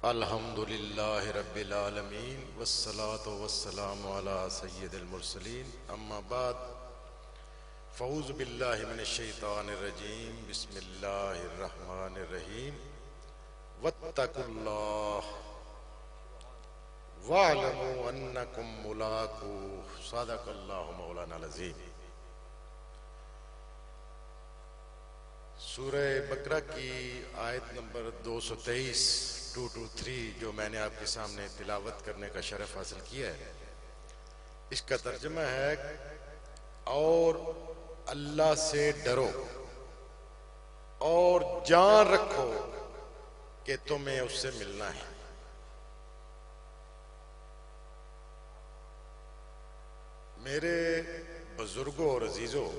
अल्हम्दुलिल्लाहि रब्बिल आलमीन वस्सलातु वस्सलामु अला सय्यिदिल मुरसलीन अम्मा बाद फ़ऊज़ु बिल्लाहि मिनश शैतानिर रजीम बिस्मिल्लाहिर रहमानिर रहीम वत्तकुल्लाह वअलमू अन्नकुम मुलाक़ूह सदक़ल्लाहु मौलाना अज़ीम। सूरह बकरा की आयत नंबर 223 जो मैंने आपके सामने तिलावत करने का शरफ हासिल किया है, इसका तर्जुमा है और अल्लाह से डरो और जान रखो कि तुम्हें उससे मिलना है। मेरे बुजुर्गों और अजीजों,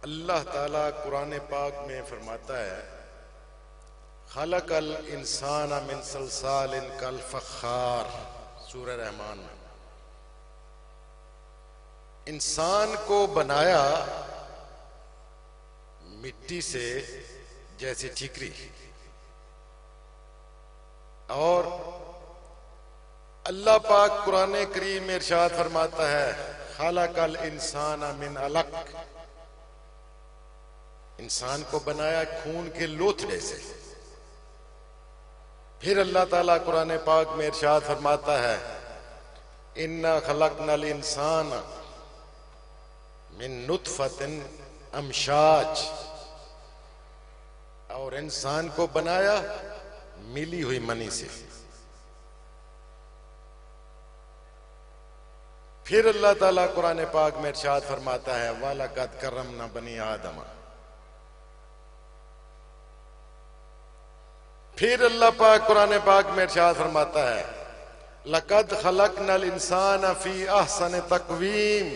अल्लाह ताला कुरान पाक में फरमाता है खलकल इंसान मिन सलसालिन कल फखार, सूरह रहमान में। इंसान को बनाया मिट्टी से जैसे ठीकरी, और अल्लाह पाक कुरान करीम में इरशाद फरमाता है खलकल इंसान मिन अलक, इंसान को बनाया खून के लोथड़े से। फिर अल्लाह ताला कुरान पाक में इरशाद फरमाता है इन्ना खलकनल इंसान मिन नुतफतिन अमशाज, और इंसान को बनाया मिली हुई मनी से। फिर अल्लाह ताला कुरान पाक में इरशाद फरमाता है वलक़द करमना बनी आदम। फिर अल्लाह पाक कुरान पाक में इरशाद फरमाता है लक़द खलक़नल इंसान फी अहसन तक़वीम,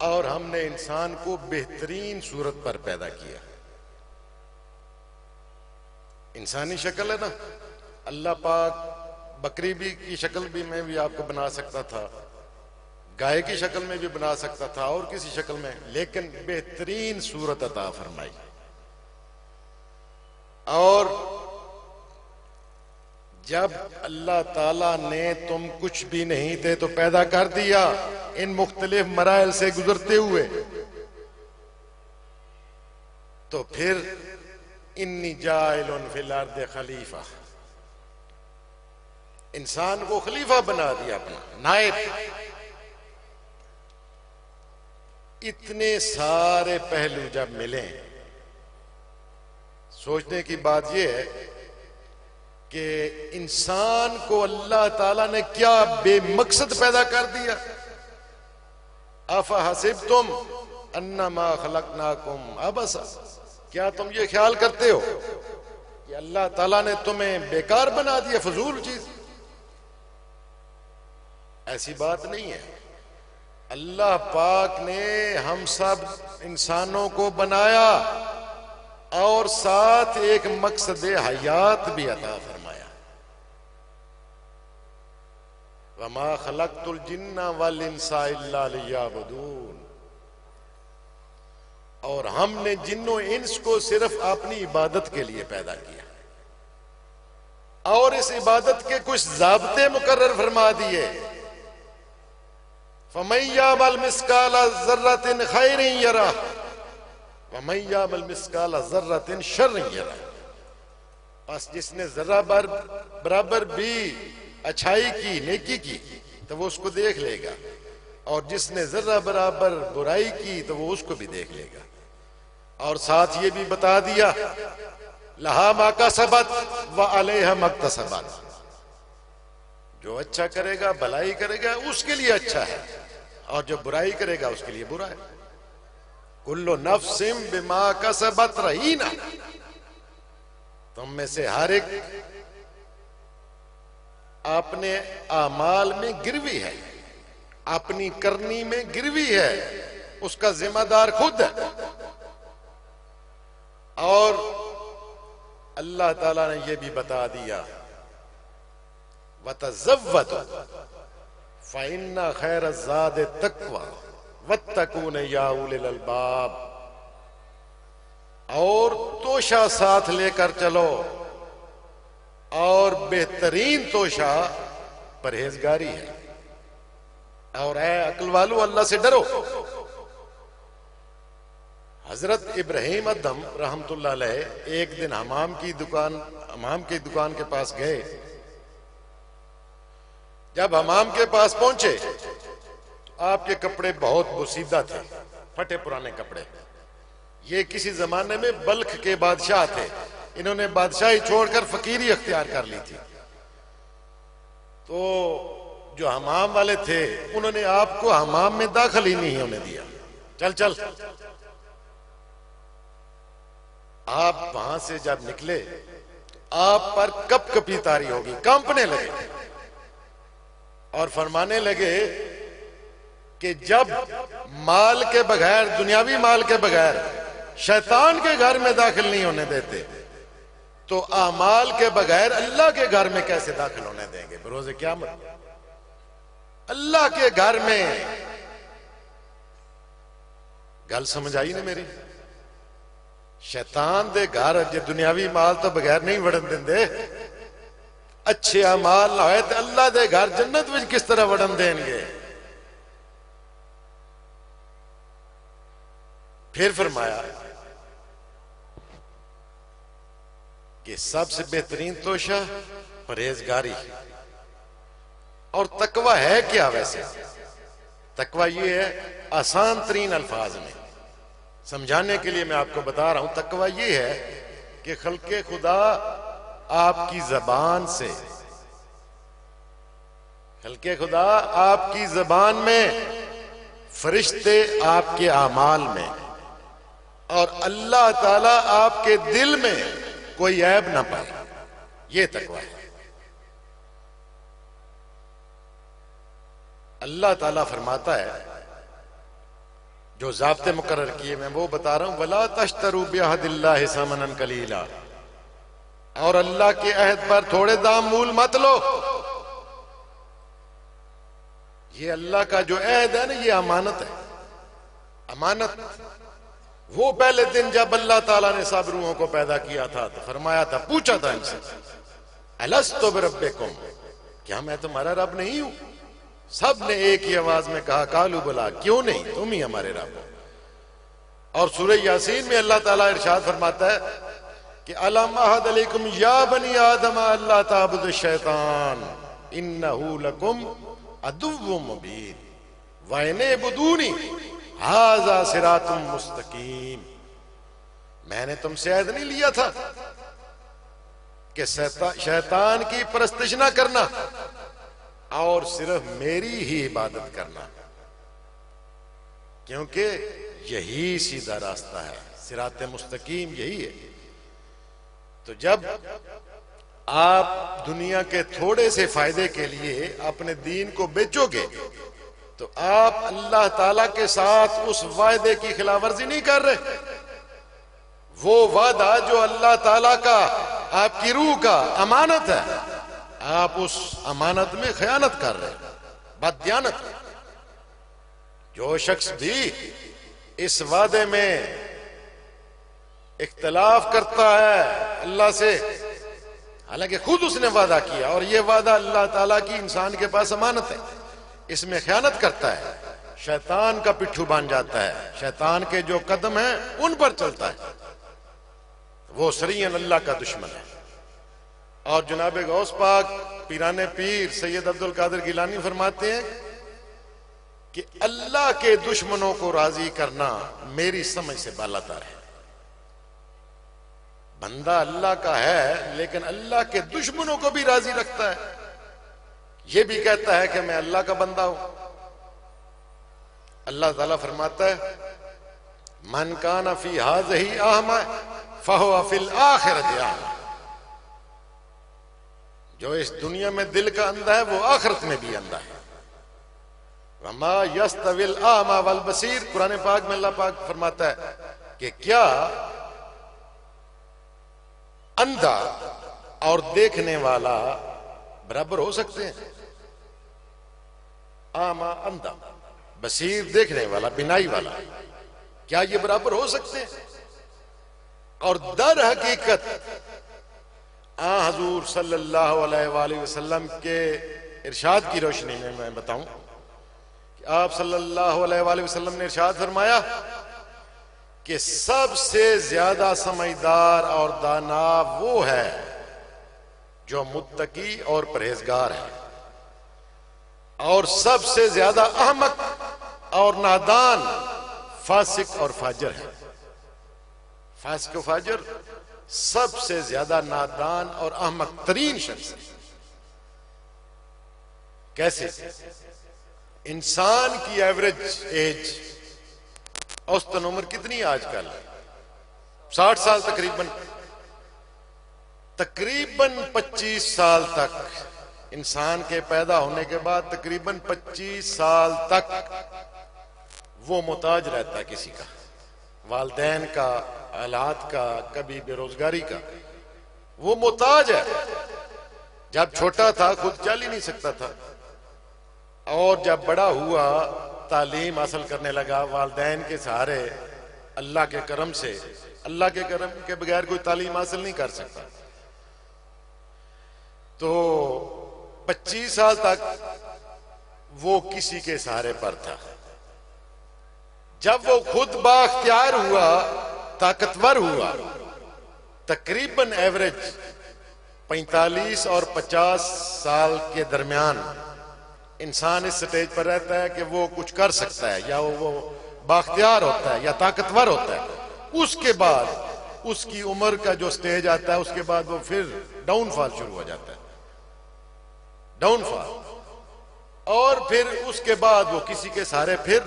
और हमने इंसान को बेहतरीन सूरत पर पैदा किया। इंसानी शक्ल है ना, अल्लाह पाक बकरी भी की शक्ल भी में भी आपको बना सकता था, गाय की शक्ल में भी बना सकता था, और किसी शक्ल में, लेकिन बेहतरीन सूरत अता फरमाई। और जब अल्लाह ताला ने तुम कुछ भी नहीं थे तो पैदा कर दिया, इन मुख्तलिफ मराइल से गुजरते हुए, तो फिर इन्नी जाइलुन फिल अर्द खलीफा, इंसान को खलीफा बना दिया, अपना नायब। इतने सारे पहलू जब मिले, सोचने की बात यह है कि इंसान को अल्लाह ताला ने क्या बेमकसद पैदा कर दिया। अफा हसिबतुम अन्नमा खलकनाकुम अबसा, क्या तुम ये ख्याल करते हो कि अल्लाह ताला ने तुम्हें बेकार बना दिया, फजूल चीज? ऐसी बात नहीं है। अल्लाह पाक ने हम सब इंसानों को बनाया और साथ एक मकसद हयात भी अता फरमाया। वमा खलक़तुल जिन्ना वल इंसा इल्ला लियअबुदून, और हमने जिन्नों इंस को सिर्फ अपनी इबादत के लिए पैदा किया, और इस इबादत के कुछ ज़ाब्ते मुकर्रर फरमा दिए। फमन यअमल मिस्काला ज़र्रतिन खैरन यरा वमन यअमल मिस्काला ज़र्रतिन शर्रन यरा, बस जिसने जरा बराबर भी अच्छाई की, नेकी की, तो वो उसको देख लेगा, और जिसने जरा बराबर बुराई की तो वो उसको भी देख लेगा। और साथ ये भी बता दिया लहा मा कसबत व अलैहा मक्तसबत, जो अच्छा करेगा, भलाई करेगा, उसके लिए अच्छा है, और जो बुराई करेगा उसके लिए बुरा है। कुल्लु नफ्सिम बिमा कसबत रहीना, तुम में से हर एक अपने आमाल में गिरवी है, अपनी करनी में गिरवी है, उसका जिम्मेदार खुद है। और अल्लाह ताला ने यह भी बता दिया वतज़व्वदू फ़इन्ना खैर ज़ाद तक़वा वत्तकून या उलिल अलबाब, और तोशा साथ लेकर चलो, और बेहतरीन तोशा परहेजगारी है। और ऐ अक्ल वालों, अल्लाह से डरो। हजरत इब्राहिम अदम रहमतुल्लाह अलैह एक दिन हमाम की दुकान के पास गए। जब हमाम के पास पहुंचे, आपके कपड़े बहुत बोसीदा थे, फटे पुराने कपड़े। ये किसी जमाने में बल्ख के बादशाह थे, इन्होंने बादशाही छोड़कर फकीरी अख्तियार कर ली थी। तो जो हमाम वाले थे, उन्होंने आपको हमाम में दाखिल ही नहीं होने दिया। चल चल। आप वहां से जब निकले, आप पर कपकपी तारी होगी, कांपने लगे और फरमाने लगे कि जब माल के बगैर, दुनियावी माल के बगैर शैतान के घर में दाखिल नहीं होने देते, तो आमाल के बगैर अल्लाह के घर में कैसे दाखिल होने देंगे बरोज़े क़यामत। अल्लाह के घर में गल समझ आई ना मेरी। शैतान दे घर जे दुनियावी माल तो बगैर नहीं वड़न देंदे। अच्छे अमाल ना होए तो अल्लाह दे घर जन्नत विच किस तरह वड़न देंगे। फिर फरमाया कि सबसे बेहतरीन तोशा परहेजगारी। और तकवा है क्या? वैसे तकवा ये है, आसान तरीन अल्फाज में समझाने के लिए मैं आपको बता रहा हूं। तकवा ये है कि खल्के खुदा आपकी जबान से, खल्के खुदा आपकी जबान में, फरिश्ते आपके आमाल में, और अल्लाह ताला आपके दिल में कोई ऐब ना पाए। ये तकवा है। अल्लाह ताला फरमाता है, जो ज़ाब्ते मुकर्रर किए मैं वो बता रहा हूं, वला तश्तरू बिअहदिल्लाहि समनन कलीला। और अल्लाह के अहद पर थोड़े दाम मूल मत लो। ये अल्लाह का जो अहद है ना, ये अमानत है। अमानत वो पहले दिन जब अल्लाह ताला ने सब रूहों को पैदा किया था तो फरमाया था, पूछा था इनसे, अलस्तु बिरब्बिकुम, क्या मैं तुम्हारा रब नहीं हूं? सब ने एक ही आवाज में कहा, कालू बला, क्यों नहीं, तुम ही हमारे रब हो। और सूरह यासीन में अल्लाह ताला इरशाद फरमाता है कि अलम अहद अलैकुम या बनी आदम अल्ला ताबुदु शैतान इन्नहु लकुम अदुव्वुम मुबीन वइनबुदूनी हाजा सिरातुम मुस्तकीम। मैंने तुमसे अहद नहीं लिया था कि शैतान की परस्तिश ना करना और सिर्फ मेरी ही इबादत करना, क्योंकि यही सीधा रास्ता है, सिराते मुस्तकीम यही है। तो जब आप दुनिया के थोड़े से फायदे के लिए अपने दीन को बेचोगे तो आप अल्लाह ताला के साथ उस वायदे की खिलाफवर्जी नहीं कर रहे। वो वादा जो अल्लाह ताला का आपकी रूह का अमानत है, आप उस अमानत में खयानत कर रहे, बददियानत। जो शख्स भी इस वादे में इख्तिलाफ करता है अल्लाह से, हालांकि खुद उसने वादा किया और यह वादा अल्लाह ताला की इंसान के पास अमानत है, इसमें खयानत करता है, शैतान का पिट्ठू बन जाता है, शैतान के जो कदम हैं उन पर चलता है, वो सरीयन अल्लाह का दुश्मन है। और जनाब गौस पाक पीराने पीर सैयद अब्दुल कादिर गिलानी फरमाते हैं कि अल्लाह के दुश्मनों को राजी करना मेरी समझ से बालातर है। बंदा अल्लाह का है लेकिन अल्लाह के दुश्मनों को भी राजी रखता है। यह भी कहता है कि मैं अल्लाह का बंदा हूं। अल्लाह ताला फरमाता है, मन काना फी हाज़िही आमा फहुवा फिल आखिरति आमा। जो इस दुनिया में दिल का अंधा है वो आखिरत में भी अंधा है। वमा यस्तविल आमा वल बसीर, कुरान पाक में अल्लाह पाक फरमाता है कि क्या अंधा और देखने वाला बराबर हो सकते हैं? आमा अंधा, बसीर देखने वाला, बिनाई वाला, क्या ये बराबर हो सकते हैं? और दर हकीकत हजूर सल्लल्लाहु अलैहि वसल्लम के इरशाद की रोशनी में मैं बताऊं कि आप सल्लल्लाहु अलैहि वसल्लम ने इरशाद फरमाया कि सबसे ज्यादा समझदार और दाना वो है जो मुत्तकी और परहेजगार है, और सबसे ज्यादा अहमक और नादान फासिक और फाजिर है। फासिक और फाजिर सबसे ज्यादा नादान और अहमक तरीन शख्स है। कैसे? इंसान की एवरेज एज, औसतन उम्र कितनी है आजकल? 60 साल तकरीबन। तकरीबन 25 साल तक इंसान के पैदा होने के बाद तकरीबन 25 साल तक वो मोहताज रहता है किसी का, वालदैन का, हालात का, कभी बेरोजगारी का। वो मोहताज है। जब छोटा था खुद चल ही नहीं सकता था, और जब बड़ा हुआ तालीम हासिल करने लगा वालदैन के सहारे, अल्लाह के करम से, अल्लाह के करम के बगैर कोई तालीम हासिल नहीं कर सकता। तो 25 साल तक वो किसी के सहारे पर था। जब वो खुद बाख्तियार हुआ, ताकतवर हुआ, तकरीबन एवरेज 45 और 50 साल के दरमियान इंसान इस स्टेज पर रहता है कि वो कुछ कर सकता है, या वो बाख्तियार होता है या ताकतवर होता है। उसके बाद उसकी उम्र का जो स्टेज आता है, उसके बाद वो फिर डाउनफॉल शुरू हो जाता है, डाउनफॉल। और फिर उसके बाद वो किसी के सहारे। फिर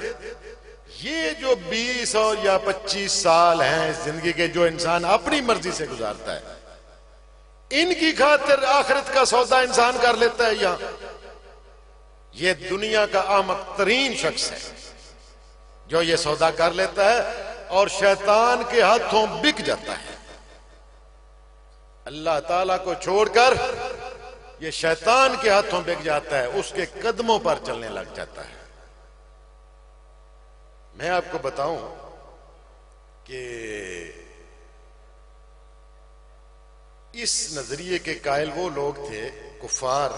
ये जो 20 और या 25 साल हैं इस जिंदगी के, जो इंसान अपनी मर्जी से गुजारता है, इनकी खातिर आखिरत का सौदा इंसान कर लेता है। यहां ये दुनिया का अहमक तरीन शख्स है जो ये सौदा कर लेता है और शैतान के हाथों बिक जाता है। अल्लाह ताला को छोड़कर ये शैतान के हाथों बिक जाता है, उसके कदमों पर चलने लग जाता है। मैं आपको बताऊं कि इस नजरिए के कायल वो लोग थे, कुफार।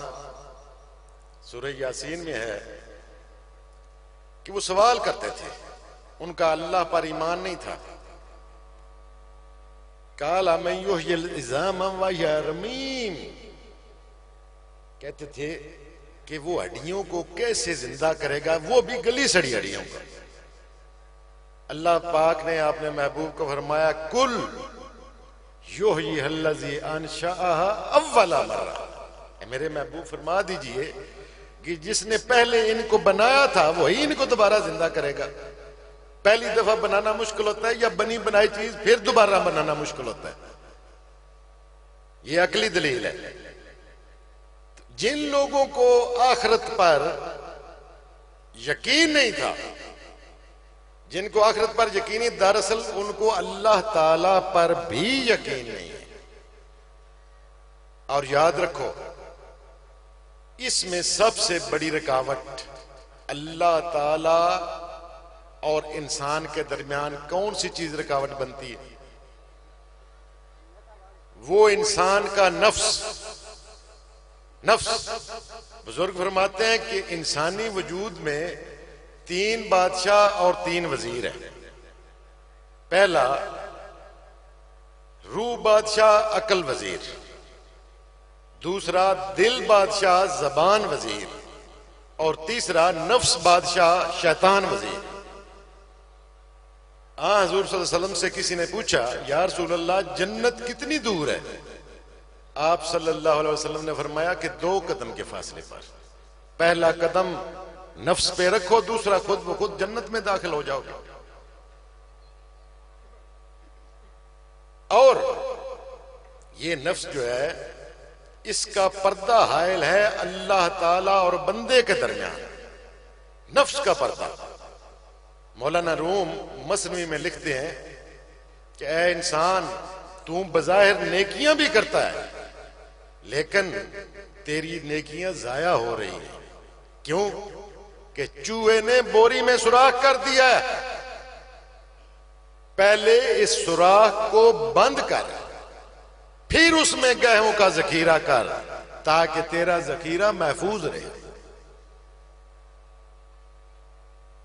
सूरह यासीन में है कि वो सवाल करते थे, उनका अल्लाह पर ईमान नहीं था। काला मैं युह्यिल इज़ाम व हिय रमीम, कहते थे कि वो हड्डियों को कैसे जिंदा करेगा, वो भी गली सड़ी हड्डियों को। अल्लाह पाक ने आपने महबूब को फरमाया, कुल युह्यिहल्लज़ी अंशअहा अव्वला मर्रा। मेरे महबूब फरमा दीजिए कि जिसने पहले इनको बनाया था वही इनको दोबारा जिंदा करेगा। पहली दफा बनाना मुश्किल होता है, या बनी बनाई चीज फिर दोबारा बनाना मुश्किल होता है। ये अकली दलील है। जिन लोगों को आखिरत पर यकीन नहीं था, जिनको आखिरत पर यकीन नहीं, दरअसल उनको अल्लाह ताला पर भी यकीन नहीं है। और याद रखो, इसमें सबसे बड़ी रुकावट अल्लाह ताला और इंसान के दरमियान कौन सी चीज रुकावट बनती है? वो इंसान का नफ्स। बुजुर्ग फरमाते हैं कि इंसानी वजूद में 3 बादशाह और 3 वजीर हैं। पहला रूह बादशाह, अकल वजीर। दूसरा दिल बादशाह, जबान वजीर। और तीसरा नफ्स बादशाह, शैतान वजीर। हजूर सल्लल्लाहु अलैहि वसल्लम से किसी ने पूछा, या रसूल अल्लाह, जन्नत कितनी दूर है? आप सल्लल्लाहु अलैहि वसल्लम ने फरमाया कि 2 कदम के फासले पर। पहला कदम नफ्स पे रखो, दूसरा खुद ब खुद जन्नत में दाखिल हो जाओगे। और ये नफ्स जो है, इसका पर्दा हायल है अल्लाह ताला और बंदे के दरमियान। नफ्स का पर्दा। मौलाना रूम मसनवी में लिखते हैं कि ऐ इंसान, तू बज़ाहिर नेकियां भी करता है, लेकिन तेरी नेकियां जाया हो रही हैं। क्यों? कि चूहे ने बोरी में सुराख कर दिया है। पहले इस सुराख को बंद कर, फिर उसमें गेहूं का जखीरा कर ताकि तेरा जखीरा महफूज रहे।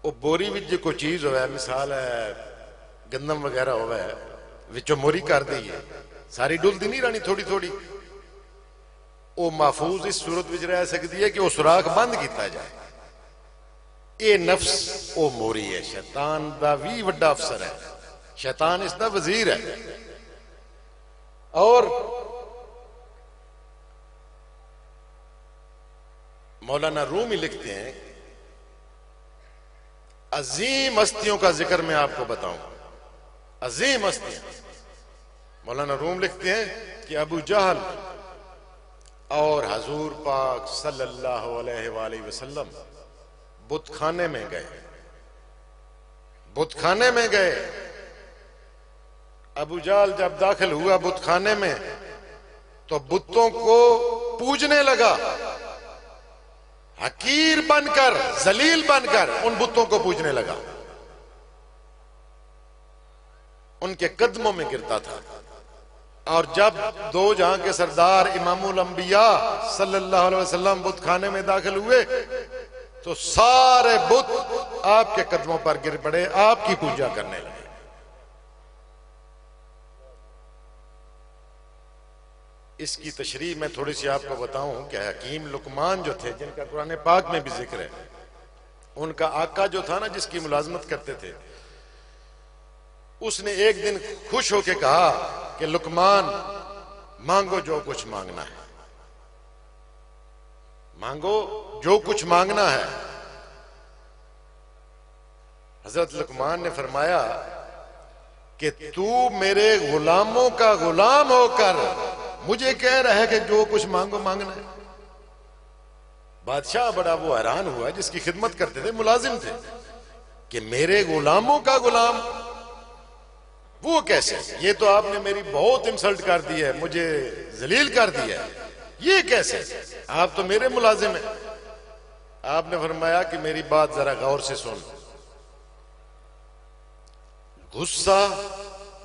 वो बोरी विच जो कोई चीज होवे, मिसाल है गंदम वगैरह होवे, विचों मोरी कर दी है, सारी डुलदी नहीं रहनी, थोड़ी थोड़ी। वो महफूज इस सूरत विच रह सकती है कि वो सुराख बंद किया जाए। ये नफ्स वो मोरी है, शैतान दा भी वड्डा अफसर है, शैतान इसका वजीर है। और मौलाना रूमी लिखते हैं, अजीम हस्तियों का जिक्र मैं आपको बताऊं, अजीम हस्तियां। मौलाना रूम लिखते हैं कि अबू जहल और हजूर पाक सल्लल्लाहु अलैहि वसल्लम बुतखाने में गए, बुतखाने में गए। अबू जहल जब दाखिल हुआ बुतखाने में तो बुतों को पूजने लगा, हकीर बनकर, जलील बनकर उन बुतों को पूजने लगा, उनके कदमों में गिरता था। और जब दो जहां के सरदार इमामुल अंबिया सल्लल्लाहु अलैहि वसल्लम बुतखाने में दाखिल हुए तो सारे बुत आपके कदमों पर गिर पड़े, आपकी पूजा करने लगे। इसकी तशरीह मैं थोड़ी सी आपको बताऊं कि हकीम लुकमान जो थे, जिनका कुरान पाक में भी जिक्र है, उनका आका जो था ना, जिसकी मुलाजमत करते थे, उसने एक दिन खुश होकर कहा कि लुकमान मांगो जो कुछ मांगना है, मांगो जो कुछ मांगना है। हजरत लुकमान ने फरमाया कि तू मेरे गुलामों का गुलाम होकर मुझे कह रहा है कि जो कुछ मांगो मांगना है। बादशाह बड़ा वो हैरान हुआ, जिसकी खिदमत करते थे, मुलाजिम थे, कि मेरे गुलामों का गुलाम, वो कैसे? ये तो आपने मेरी बहुत इंसल्ट कर दी है, मुझे जलील कर दिया है, ये कैसे? आप तो मेरे मुलाजिम हैं। आपने फरमाया कि मेरी बात जरा गौर से सुन, गुस्सा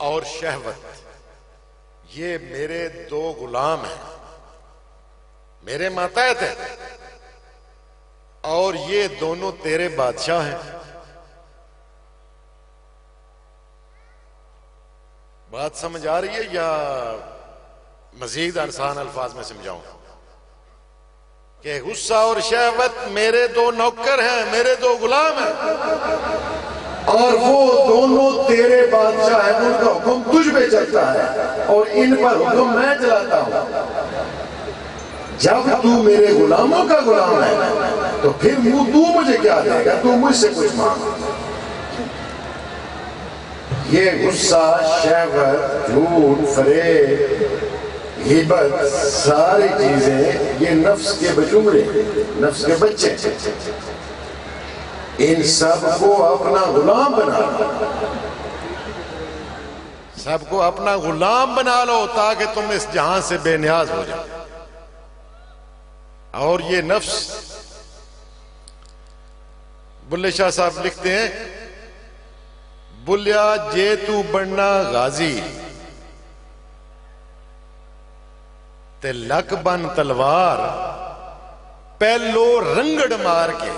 और शहवत ये मेरे दो गुलाम हैं, मेरे माताहत हैं, और ये दोनों तेरे बादशाह हैं। बात समझ आ रही है या मजीद आसान अल्फाज में समझाऊं? कि गुस्सा और शहवत मेरे दो नौकर हैं, मेरे दो गुलाम हैं, और वो दोनों तेरे बादशाह हैं, उनका हुक्म तुझ पे चलता है और इन पर हुक्म मैं चलाता हूं। जब तू मेरे गुलामों का गुलाम है तो फिर तू मुझे क्या देगा? तू मुझसे कुछ मांग। ये गुस्सा, शहवत, झूठ, फरेब, गिबत, सारी चीजें ये नफ्स के बचूड़े, नफ्स के बच्चे, इन सबको अपना गुलाम बना लो, सबको अपना गुलाम बना लो ताकि तुम इस जहां से बेनियाज हो जाओ। और ये नफ्स, बुल्ले शाह साहब लिखते हैं, बुलिया जे तू बनना गाजी ते लक बन तलवार, पहलो रंगड़ मार के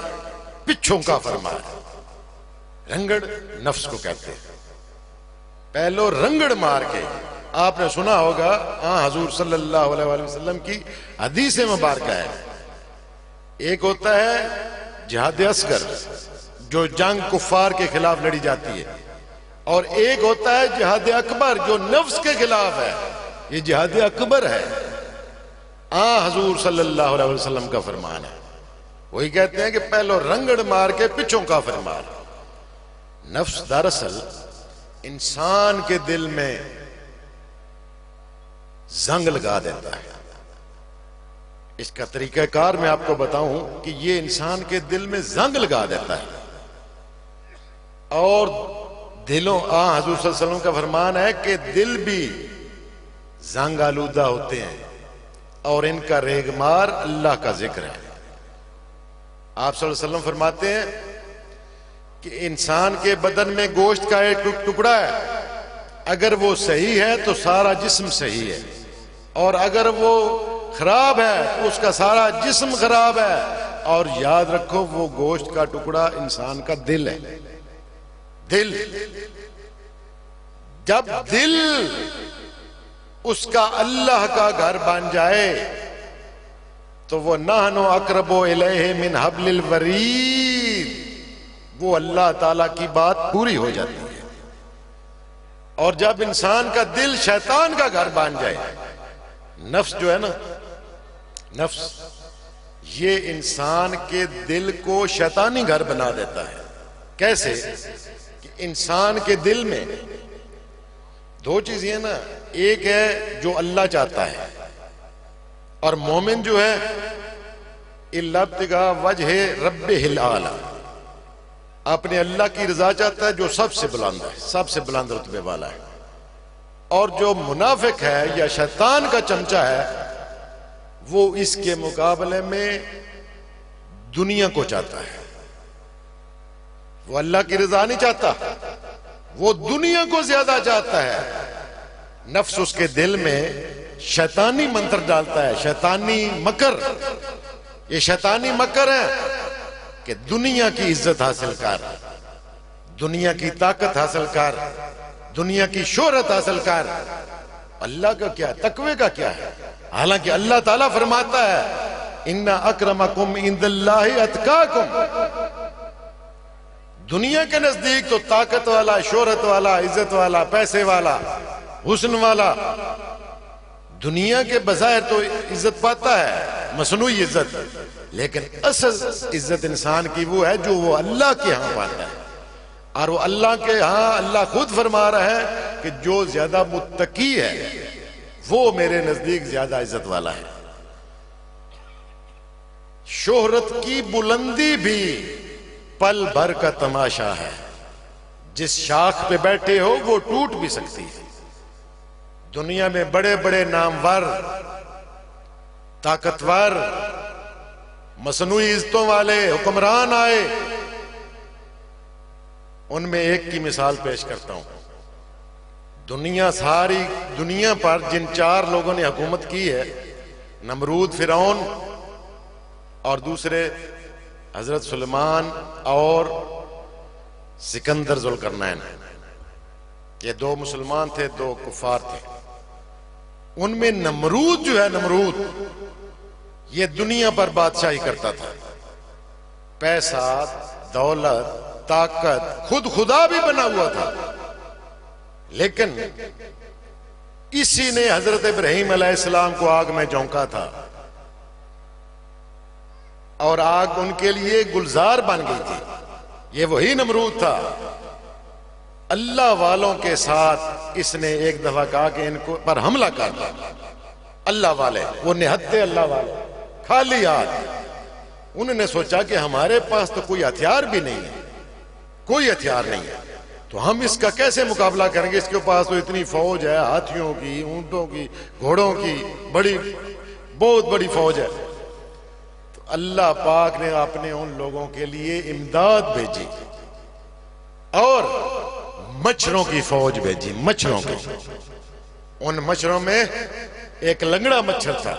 पिछों का फरमार। रंगड़ नफ्स को कहते हैं, पहलो रंगड़ मार के। आपने सुना होगा हजूर सल्लल्लाहु अलैहि वसल्लम की हदीस मुबारक है, एक होता है जिहाद असगर जो जंग कुफार के खिलाफ लड़ी जाती है, और एक होता है जिहाद अकबर जो नफ्स के खिलाफ है। ये जिहाद अकबर है, हजूर सल्लल्लाहु अलैहि वसल्लम का फरमान है। वही कहते हैं कि पहलो रंगड़ मार के पिछों का फरमान। नफ्स दरअसल इंसान के दिल में जंग लगा देता है। इसका तरीकाकार मैं आपको बताऊं कि ये इंसान के दिल में जंग लगा देता है, और दिलों हजूर सल्लल्लाहु अलैहि वसल्लम का फरमान है कि दिल भी जंग आलूदा होते हैं और इनका रेगमार अल्लाह का जिक्र है। आप सल्लल्लाहु अलैहि वसल्लम फरमाते हैं कि इंसान के बदन में गोश्त का एक टुकड़ा है, अगर वो सही है तो सारा जिस्म सही है, और अगर वो खराब है तो उसका सारा जिस्म खराब है। और याद रखो वो गोश्त का टुकड़ा इंसान का दिल है। दिल, जब दिल उसका अल्लाह का घर बन जाए तो वो नहनो अकरबो इलैहि मिन हब्लिल वरीद, वो अल्लाह ताला की बात पूरी हो जाती है। और जब इंसान का दिल शैतान का घर बन जाए, नफ्स जो है ना, नफ्स ये इंसान के दिल को शैतानी घर बना देता है। कैसे कि इंसान के दिल में दो चीजें है ना, एक है जो अल्लाह चाहता है, और मोमिन जो है इल्लब्तिगा वजह रब्बिहिल आला, अपने अल्लाह की रजा चाहता है जो सबसे बुलंद है, सबसे बुलंद रुतबे वाला है। और जो मुनाफिक है या शैतान का चमचा है वो इसके मुकाबले में दुनिया को चाहता है। वो अल्लाह की रजा नहीं चाहता, वो दुनिया को ज्यादा चाहता है। नफ्स उसके दिल में शैतानी मंत्र डालता है, शैतानी मकर। ये शैतानी मकर है कि दुनिया की इज्जत हासिल कर, दुनिया की ताकत हासिल कर, दुनिया की शोहरत हासिल कर। अल्लाह का क्या, तकवे का क्या है? हालांकि अल्लाह ताला फरमाता है इन्ना अक्रमकुम इंदल्लाहि अतकाकुम। दुनिया के नजदीक तो ताकत वाला, शोहरत वाला, इज्जत वाला, पैसे वाला, हुस्न वाला, दुनिया के बजाय तो इज्जत पाता है, मसनूई इज्जत। लेकिन असल इज्जत इंसान की वो है जो वो अल्लाह के यहां पाता है। और वो अल्लाह के यहां अल्लाह खुद फरमा रहा है कि जो ज्यादा मुत्तकी है वो मेरे नजदीक ज्यादा इज्जत वाला है। शोहरत की बुलंदी भी पल भर का तमाशा है। जिस शाख पे बैठे हो वो टूट भी सकती है। दुनिया में बड़े बड़े नामवर, ताकतवर, मसनूई इज्जतों वाले हुक्मरान आए, उनमें एक की मिसाल पेश करता हूं। दुनिया, सारी दुनिया पर जिन चार लोगों ने हुकूमत की है, नमरूद, फिरौन और दूसरे हजरत सुलेमान और सिकंदर जुल्करनैन, ये दो मुसलमान थे, दो कुफार थे। उनमें नमरूद जो है, नमरूद ये दुनिया पर बादशाही करता था। पैसा, दौलत, ताकत, खुद खुदा भी बना हुआ था। लेकिन इसी ने हजरत इब्राहीम अलैहिस्सलाम को आग में झोंका था और आग उनके लिए गुलजार बन गई थी। ये वही नमरूद था। अल्लाह वालों के साथ इसने एक दफा कहा कि इनको पर हमला कर दो। अल्लाह वाले, वो निहत्ते अल्लाह वाले, खाली हाथ। उन्होंने सोचा कि हमारे पास तो कोई हथियार भी नहीं है, कोई हथियार नहीं है, तो हम इसका कैसे मुकाबला करेंगे? इसके पास तो इतनी फौज है, हाथियों की, ऊंटों की, घोड़ों की, बड़ी बहुत बड़ी फौज है। तो अल्लाह पाक ने अपने उन लोगों के लिए इमदाद भेजी और मच्छरों की फौज भेजी, मच्छरों की। उन मच्छरों में एक लंगड़ा मच्छर था।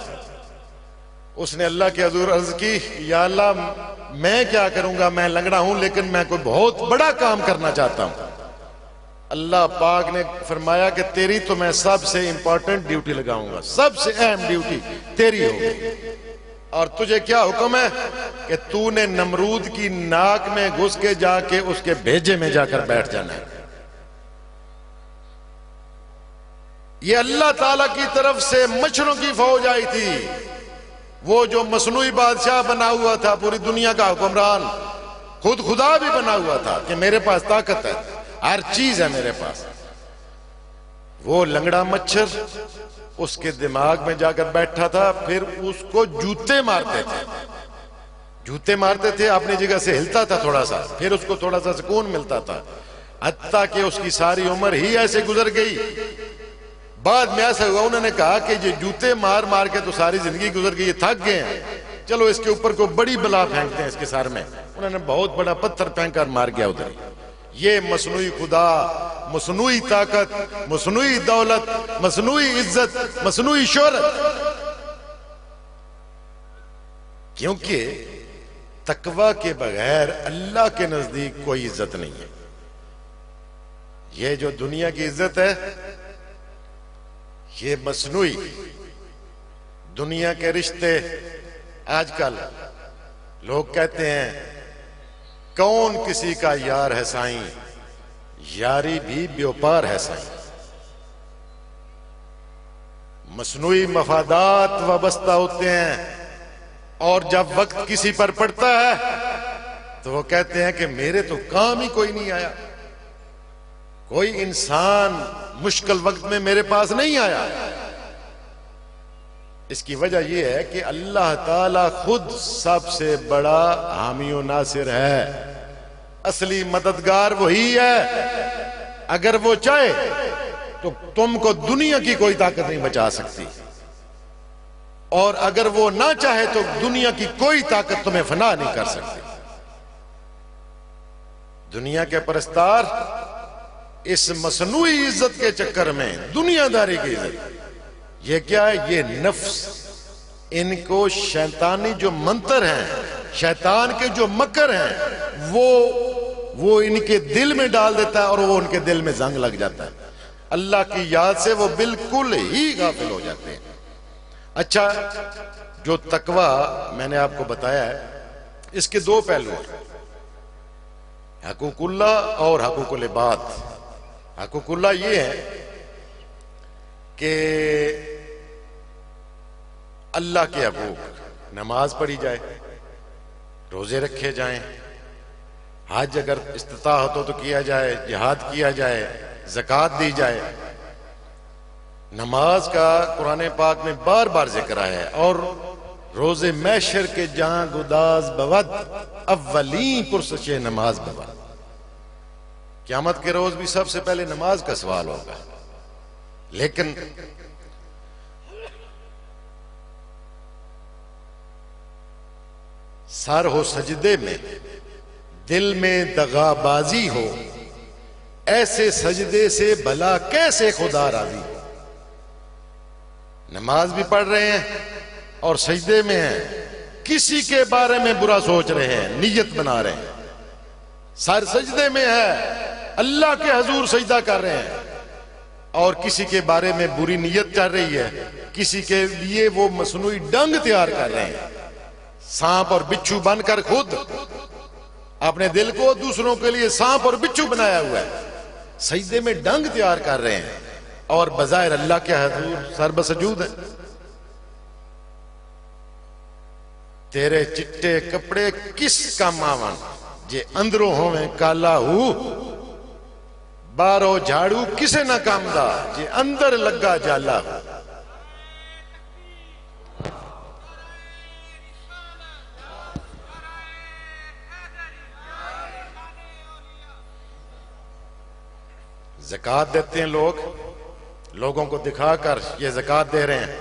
उसने अल्लाह के हुजूर अर्ज की, या अल्लाह मैं क्या करूंगा, मैं लंगड़ा हूं लेकिन मैं कोई बहुत बड़ा काम करना चाहता हूं। अल्लाह पाक ने फरमाया कि तेरी तो मैं सबसे इंपॉर्टेंट ड्यूटी लगाऊंगा, सबसे अहम ड्यूटी तेरी होगी। और तुझे क्या हुक्म है कि तूने नमरूद की नाक में घुस के जाके उसके भेजे में जाकर बैठ जाना है। ये अल्लाह ताला की तरफ से मच्छरों की फौज आई थी। वो जो मसनूई बादशाह बना हुआ था, पूरी दुनिया का हुक्मरान, खुद खुदा भी बना हुआ था कि मेरे पास ताकत है, हर चीज है मेरे पास। वो लंगड़ा मच्छर उसके दिमाग में जाकर बैठा था। फिर उसको जूते मारते थे, जूते मारते थे, अपनी जगह से हिलता था थोड़ा सा, फिर उसको थोड़ा सा सुकून मिलता था। हत्ता कि उसकी सारी उम्र ही ऐसे गुजर गई। बाद में ऐसा हुआ, उन्होंने कहा कि ये जूते मार मार के तो सारी जिंदगी गुजर गई, थक गए हैं, चलो इसके ऊपर को बड़ी बला फेंकते हैं इसके सर में। उन्होंने बहुत बड़ा पत्थर फेंक कर मार गया उधर। ये मसनूई खुदा, मसनूई ताकत, मसनूई दौलत, मसनूई इज्जत, मसनूई शोहरत। क्योंकि तकवा के बगैर अल्लाह के नजदीक कोई इज्जत नहीं है। ये जो दुनिया की इज्जत है ये मसनूई, दुनिया के रिश्ते। आजकल लोग कहते हैं कौन किसी का यार है साईं, यारी भी व्यापार है साईं। मसनूई मफादात वाबस्ता होते हैं और जब वक्त किसी पर पड़ता है तो वो कहते हैं कि मेरे तो काम ही कोई नहीं आया, कोई इंसान मुश्किल वक्त में मेरे पास नहीं आया। इसकी वजह यह है कि अल्लाह ताला खुद सबसे बड़ा हामी और नासिर है, असली मददगार वही है। अगर वो चाहे तो तुमको दुनिया की कोई ताकत नहीं बचा सकती, और अगर वो ना चाहे तो दुनिया की कोई ताकत तुम्हें फना नहीं कर सकती। दुनिया के परस्तार इस मसनूई इज्जत के चक्कर में, दुनियादारी की इज्जत, ये क्या है? ये नफ्स, इनको शैतानी जो मंत्र हैं, शैतान के जो मकर हैं, वो इनके दिल में डाल देता है और वो उनके दिल में जंग लग जाता है। अल्लाह की याद से वो बिल्कुल ही गाफिल हो जाते हैं। अच्छा, जो तकवा मैंने आपको बताया है, इसके दो पहलू हैं, हकूकुल्लाह और हकूकुल इबाद। हकूकुल्लाह ये है कि अल्लाह के हकूक, नमाज पढ़ी जाए, रोजे रखे जाएं, हज अगर इस्तिताअत हो तो किया जाए, जिहाद किया जाए, ज़कात दी जाए। नमाज का कुरान पाक में बार बार जिक्र है। और रोजे मैशर के जहां गुदाज बवद अव्वली पुरसशे नमाज बवद, क़यामत के रोज भी सबसे पहले नमाज का सवाल होगा। लेकिन सर हो सजदे में, दिल में दगाबाजी हो, ऐसे सजदे से भला कैसे खुदा राजी हो। नमाज भी पढ़ रहे हैं और सजदे में हैं, किसी के बारे में बुरा सोच रहे हैं, नियत बना रहे हैं। सर सजदे में है, अल्लाह के हजूर सजदा कर रहे हैं और किसी के बारे में बुरी नियत चल रही है, किसी के लिए वो मसनूई डंग तैयार कर रहे हैं। सांप और बिच्छू बनकर खुद अपने दिल को दूसरों के लिए सांप और बिच्छू बनाया हुआ है, सजदे में डंग तैयार कर रहे हैं और बजायर अल्लाह के हजूर सरबसजूद है। तेरे चिट्टे कपड़े किस काम आवन, जे अंदरों होवे काला हूं, बारो झाड़ू किसे ना काम दा, जे अंदर लगा जाला। ज़कात देते हैं लोग, लोगों को दिखाकर ये ज़कात दे रहे हैं,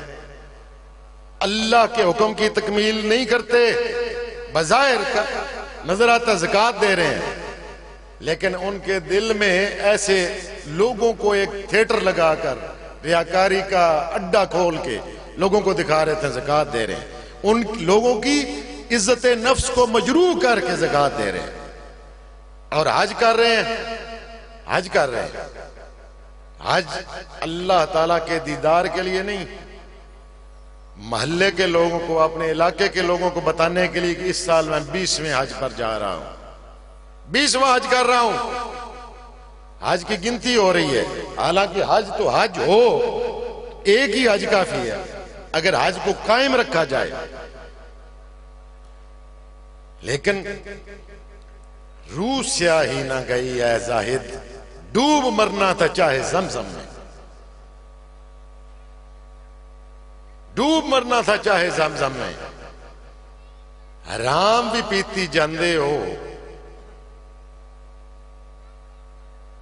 अल्लाह के हुक्म की तकमील नहीं करते। बज़ाहिर का नजर आता ज़कात दे रहे हैं, लेकिन उनके दिल में ऐसे लोगों को एक थिएटर लगाकर, रियाकारी का अड्डा खोल के लोगों को दिखा रहे थे ज़कात दे रहे हैं। उन लोगों की इज्जत नफ्स को मजरूह करके ज़कात दे रहे हैं। और हज कर रहे हैं, हज कर रहे हैं। हज अल्लाह ताला के दीदार के लिए नहीं, मोहल्ले के लोगों को, अपने इलाके के लोगों को बताने के लिए कि इस साल मैं 20वें हज पर जा रहा हूं, 20वां हज कर रहा हूं। हज की गिनती हो रही है, हालांकि हज तो हज हो, एक ही हज काफी है अगर हज को कायम रखा जाए। लेकिन रूह स्याही ना गई है जाहिद, डूब मरना था चाहे जमजम में, डूब मरना था चाहे जमजम में। हराम भी पीती जांदे हो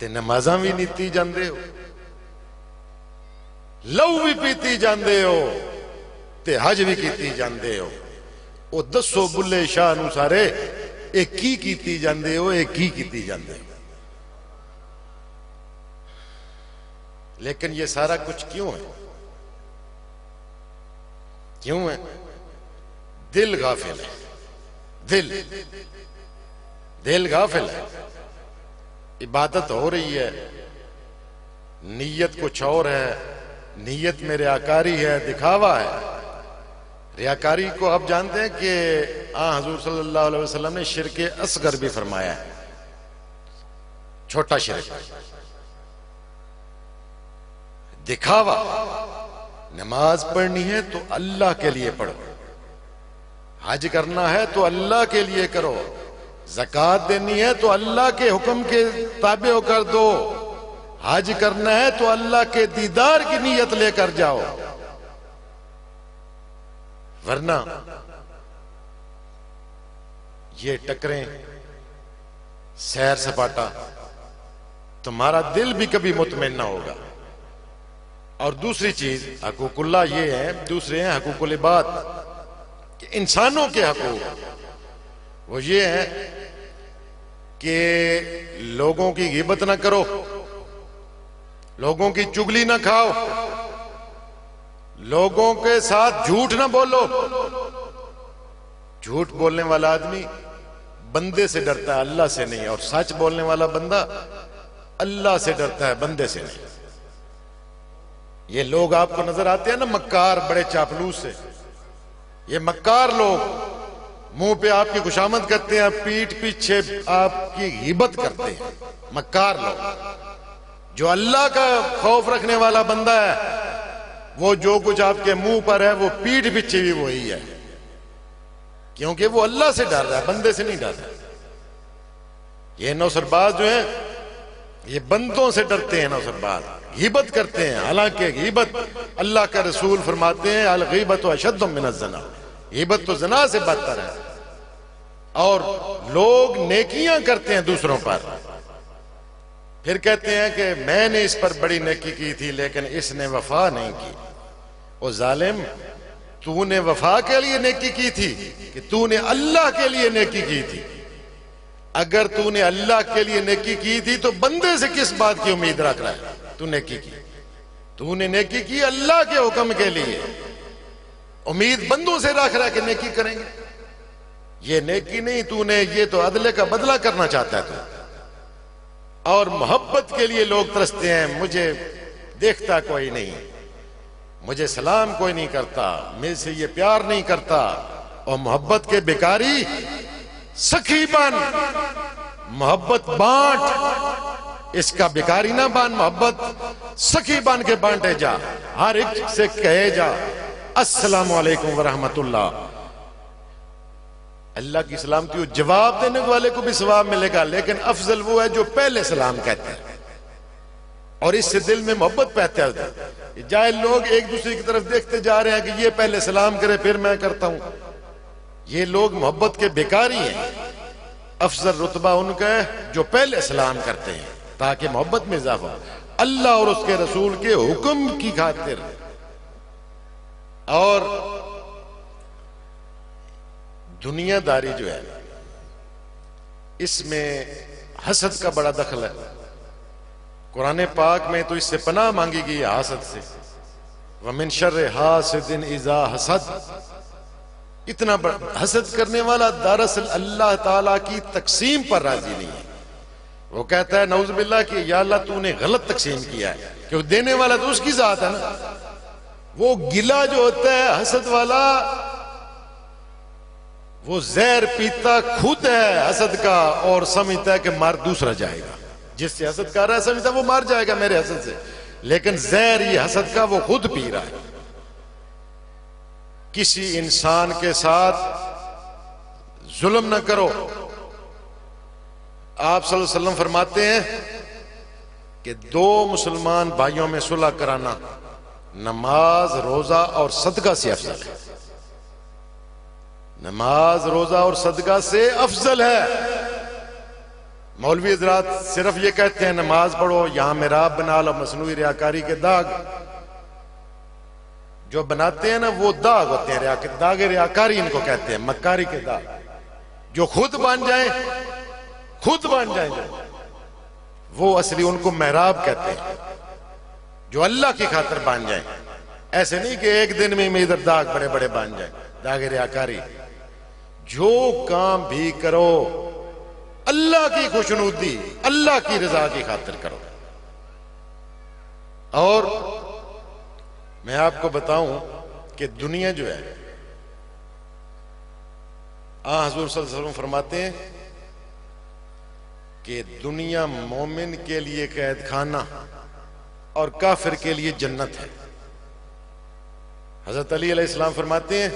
ते नमाज़ां भी नीती जांदे हो, लहू भी पीती जांदे हो ते हज भी कीती जांदे हो। ओ दसो बुल्ले शाह नू सारे, एक की कीती जांदे हो, एक की कीती जांदे हो। लेकिन ये सारा कुछ क्यों है? क्यों है? दिल गाफिल है। दिल गाफिल है। इबादत हो रही है, नीयत कुछ और है, नीयत में रियाकारी है, दिखावा है। रियाकारी को आप जानते हैं कि हुजूर सल्लल्लाहु अलैहि वसल्लम ने शिरके असगर भी फरमाया है, छोटा शिरक। दिखावा। नमाज पढ़नी है तो अल्लाह के लिए पढ़ो, हज करना है तो अल्लाह के लिए करो, ज़कात देनी है तो अल्लाह के हुक्म के ताबे होकर दो, हज करना है तो अल्लाह के दीदार की नीयत लेकर जाओ। वरना ये टकरें, सैर सपाटा, तुम्हारा दिल भी कभी मुतमईन ना होगा। और दूसरी चीज हकूकुल्लाह ये है, दूसरे हैं हकूकुल इबाद, कि इंसानों के हकूक। वो ये है कि लोगों की गिबत ना करो, लोगों की चुगली ना खाओ, लोगों के साथ झूठ ना बोलो। झूठ बोलने वाला आदमी बंदे से डरता है, अल्लाह से नहीं। और सच बोलने वाला बंदा अल्लाह से डरता है, बंदे से नहीं। ये लोग आपको नजर आते हैं ना, मक्कार, बड़े चापलूस से। ये मक्कार लोग मुंह पे आपकी खुशामद करते हैं, पीठ पीछे आपकी गिबत करते हैं। मक्कार लोग। जो अल्लाह का खौफ रखने वाला बंदा है, वो जो कुछ आपके मुंह पर है वो पीठ पीछे भी वही है, क्योंकि वो अल्लाह से डर रहा है, बंदे से नहीं डर रहा। ये नौसरबाज जो है, ये बंदों से डरते हैं। नौसरबाज गिबत करते हैं, हालांकि गिबत अल्लाह का रसूल फरमाते हैं अल गिबत अशद्दु मिनज़ ज़ना, गिबत तो ज़ना से बदतर है। और लोग नेकियां करते हैं दूसरों पर, फिर कहते हैं कि मैंने इस पर बड़ी नेकी की थी लेकिन इसने वफा नहीं की। ओ जालिम, तूने वफा के लिए नेकी की थी कि तूने अल्लाह के लिए नेकी की थी? अगर तूने अल्लाह के लिए नेकी की थी तो बंदे से किस बात की उम्मीद रख रहा है? तू नेकी की, तूने नेकी की अल्लाह के हुक्म के लिए, उम्मीद बंदों से रख रहा है कि नेकी करेंगे। ये नेकी नहीं, तूने ये तो अदले का बदला करना चाहता है तू। और मोहब्बत के लिए लोग तरसते हैं, मुझे देखता कोई नहीं, मुझे सलाम कोई नहीं करता, मेरे से ये प्यार नहीं करता। और मोहब्बत के बेकारी सखी बन, मोहब्बत बांट, इसका बेकारी ना बन, मोहब्बत सखी बन के बांटे जा, हर एक से कहे जा अस्सलामु अलैकुम व रहमतुल्लाह। अल्लाह की सलामती हो, जवाब देने वाले को भी सवाब मिलेगा, लेकिन अफजल वो है जो पहले सलाम कहते हैं और इससे दिल में मोहब्बत पैदा होता है। जाए लोग एक दूसरे की तरफ देखते जा रहे हैं कि ये पहले सलाम करे फिर मैं करता हूं, ये लोग मोहब्बत के बेकारी हैं। अफजल रुतबा उनका है जो पहले सलाम करते हैं ताकि मोहब्बत में इजाफा, अल्लाह और उसके रसूल के हुक्म की खातिर। और दुनियादारी जो है, इसमें हसद का बड़ा दखल है। कुरान पाक में तो इससे पनाह मांगी गई है, हसद से। वमिन शर्रि हासिदिन इज़ा हसद। इतना हसद करने वाला दरअसल अल्लाह ताला की तकसीम पर राजी नहीं है। वो कहता है नऊज़ बिल्लाह कि या अल्लाह तूने गलत तकसीम किया है, क्योंकि देने वाला तो उसकी जात है ना। वो गिला जो होता है हसद वाला, वो जहर पीता खुद है हसद का और समझता है कि मार दूसरा जाएगा। जिससे हसद कर रहा है समझता है वो मार जाएगा मेरे हसद से, लेकिन जहर ये हसद का वो खुद पी रहा है। किसी इंसान के साथ जुल्म न करो। आप सल्लल्लाहु अलैहि वसल्लम फरमाते हैं कि दो मुसलमान भाइयों में सुलह कराना नमाज, रोजा और सदका से अफजल है। नमाज, रोजा और सदका से अफजल है। मौलवी हजरात सिर्फ ये कहते हैं नमाज पढ़ो, यहां मेराब बना लो, मसनूई रियाकारी के दाग जो बनाते हैं ना, वो दाग होते हैं, दाग रियाकारी इनको कहते हैं, मक्कारी के दाग जो खुद बन जाए, खुद बन जाए, वो असली उनको मेहराब कहते हैं। जो अल्लाह की खातिर बांध जाए। ऐसे नहीं कि एक दिन में इधर दाग बड़े बड़े बांध जाए, दागे रियाकारी। जो काम भी करो अल्लाह की खुशनुदी, अल्लाह की रजा की खातिर करो। और मैं आपको बताऊं कि दुनिया जो है, हुजूर सल्लल्लाहु अलैहि वसल्लम फरमाते हैं कि दुनिया मोमिन के लिए कैद खाना और काफिर के लिए जन्नत है। हजरत अली अलैहिस्सलाम फरमाते हैं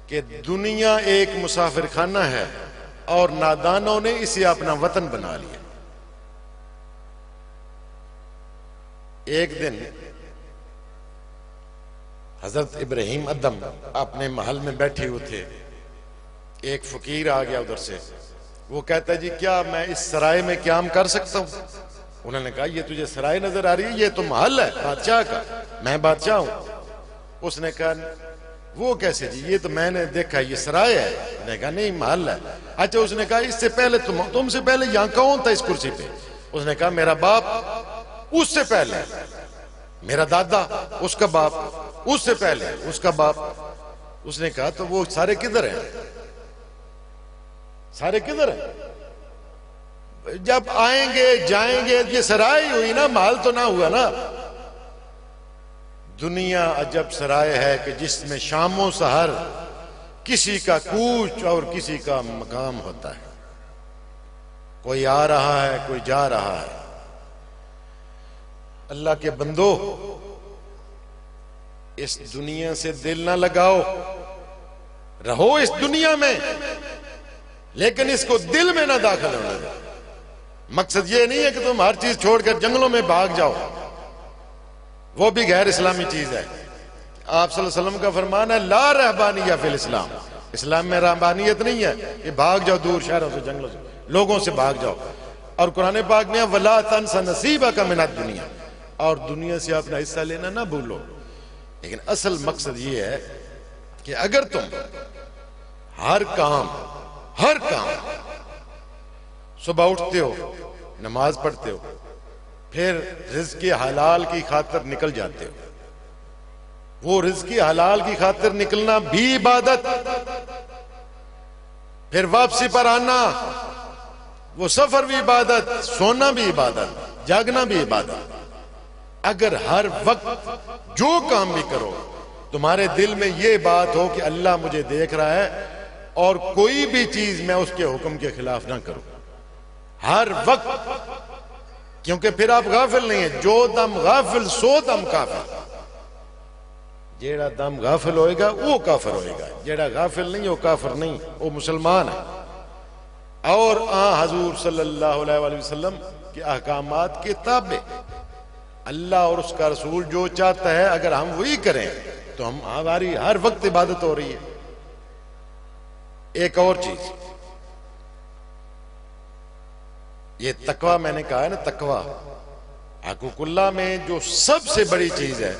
कि दुनिया एक मुसाफिर खाना है और नादानों ने इसे अपना वतन बना लिया। एक दिन हजरत इब्राहिम अदम अपने महल में बैठे हुए थे, एक फकीर आ गया उधर से। वो कहता है जी क्या मैं इस सराय में क्याम कर सकता हूं? उन्होंने कहा ये तुझे सराय नजर आ रही है, ये तो महल है बादशाह का, मैं बादशाह हूं। उसने कहा वो कैसे जी, ये तो मैंने देखा ये सराय है। उसने कहा नहीं महल है। अच्छा, उसने कहा इससे पहले तुमसे पहले यहां कौन था इस कुर्सी पे? उसने कहा मेरा बाप, उससे पहले मेरा दादा, उसका बाप, उससे पहले उसका बाप। उसने कहा तो वो सारे किधर हैं? सारे किधर हैं? जब आएंगे जाएंगे, ये सराय हुई ना, महल तो ना हुआ ना। दुनिया अजब सराय है कि जिसमें शामों सहर किसी का कूच और किसी का मकाम होता है। कोई आ रहा है, कोई जा रहा है। अल्लाह के बंदो, इस दुनिया से दिल ना लगाओ। रहो इस दुनिया में, लेकिन इसको दिल में ना दाखिल होने दो। मकसद ये नहीं है कि तुम हर चीज छोड़कर जंगलों में भाग जाओ, वो भी गैर इस्लामी चीज है। आप सल्लल्लाहु अलैहि वसल्लम का फरमान है ला रहबानिया फिल इस्लाम, इस्लाम में रहबानियत नहीं है कि भाग जाओ दूर शहरों से, जंगलों से, लोगों से भाग जाओ। और कुरान पाक में वला तंसा नसीबा का मिनत दुनिया, और दुनिया से अपना हिस्सा लेना ना भूलो। लेकिन असल मकसद ये है कि अगर तुम हर काम सुबह उठते हो, नमाज पढ़ते हो, फिर रिज़्क़ हलाल की खातिर निकल जाते हो, वो रिज़्क़ हलाल की खातिर निकलना भी इबादत, फिर वापसी पर आना, वो सफर भी इबादत, सोना भी इबादत, जागना भी इबादत। अगर हर वक्त जो काम भी करो तुम्हारे दिल में ये बात हो कि अल्लाह मुझे देख रहा है और कोई भी चीज मैं उसके हुक्म के खिलाफ ना करूं हर वक्त, क्योंकि फिर आप गाफिल नहीं है। जो दम गाफिल सो दम काफिर, जेड़ा दम गाफिल होएगा वो काफिर होएगा, जेड़ा गाफिल नहीं वो काफिर नहीं, वो मुसलमान है। और हजूर सल्लल्लाहु अलैहि वसल्लम के अहकामात के ताबे अल्लाह और उसका रसूल जो चाहता है अगर हम वही करें तो हमारी हर वक्त इबादत हो रही है। एक और चीज, ये तकवा मैंने कहा है ना, तकवा हकूकुल्लाह में जो सबसे बड़ी चीज है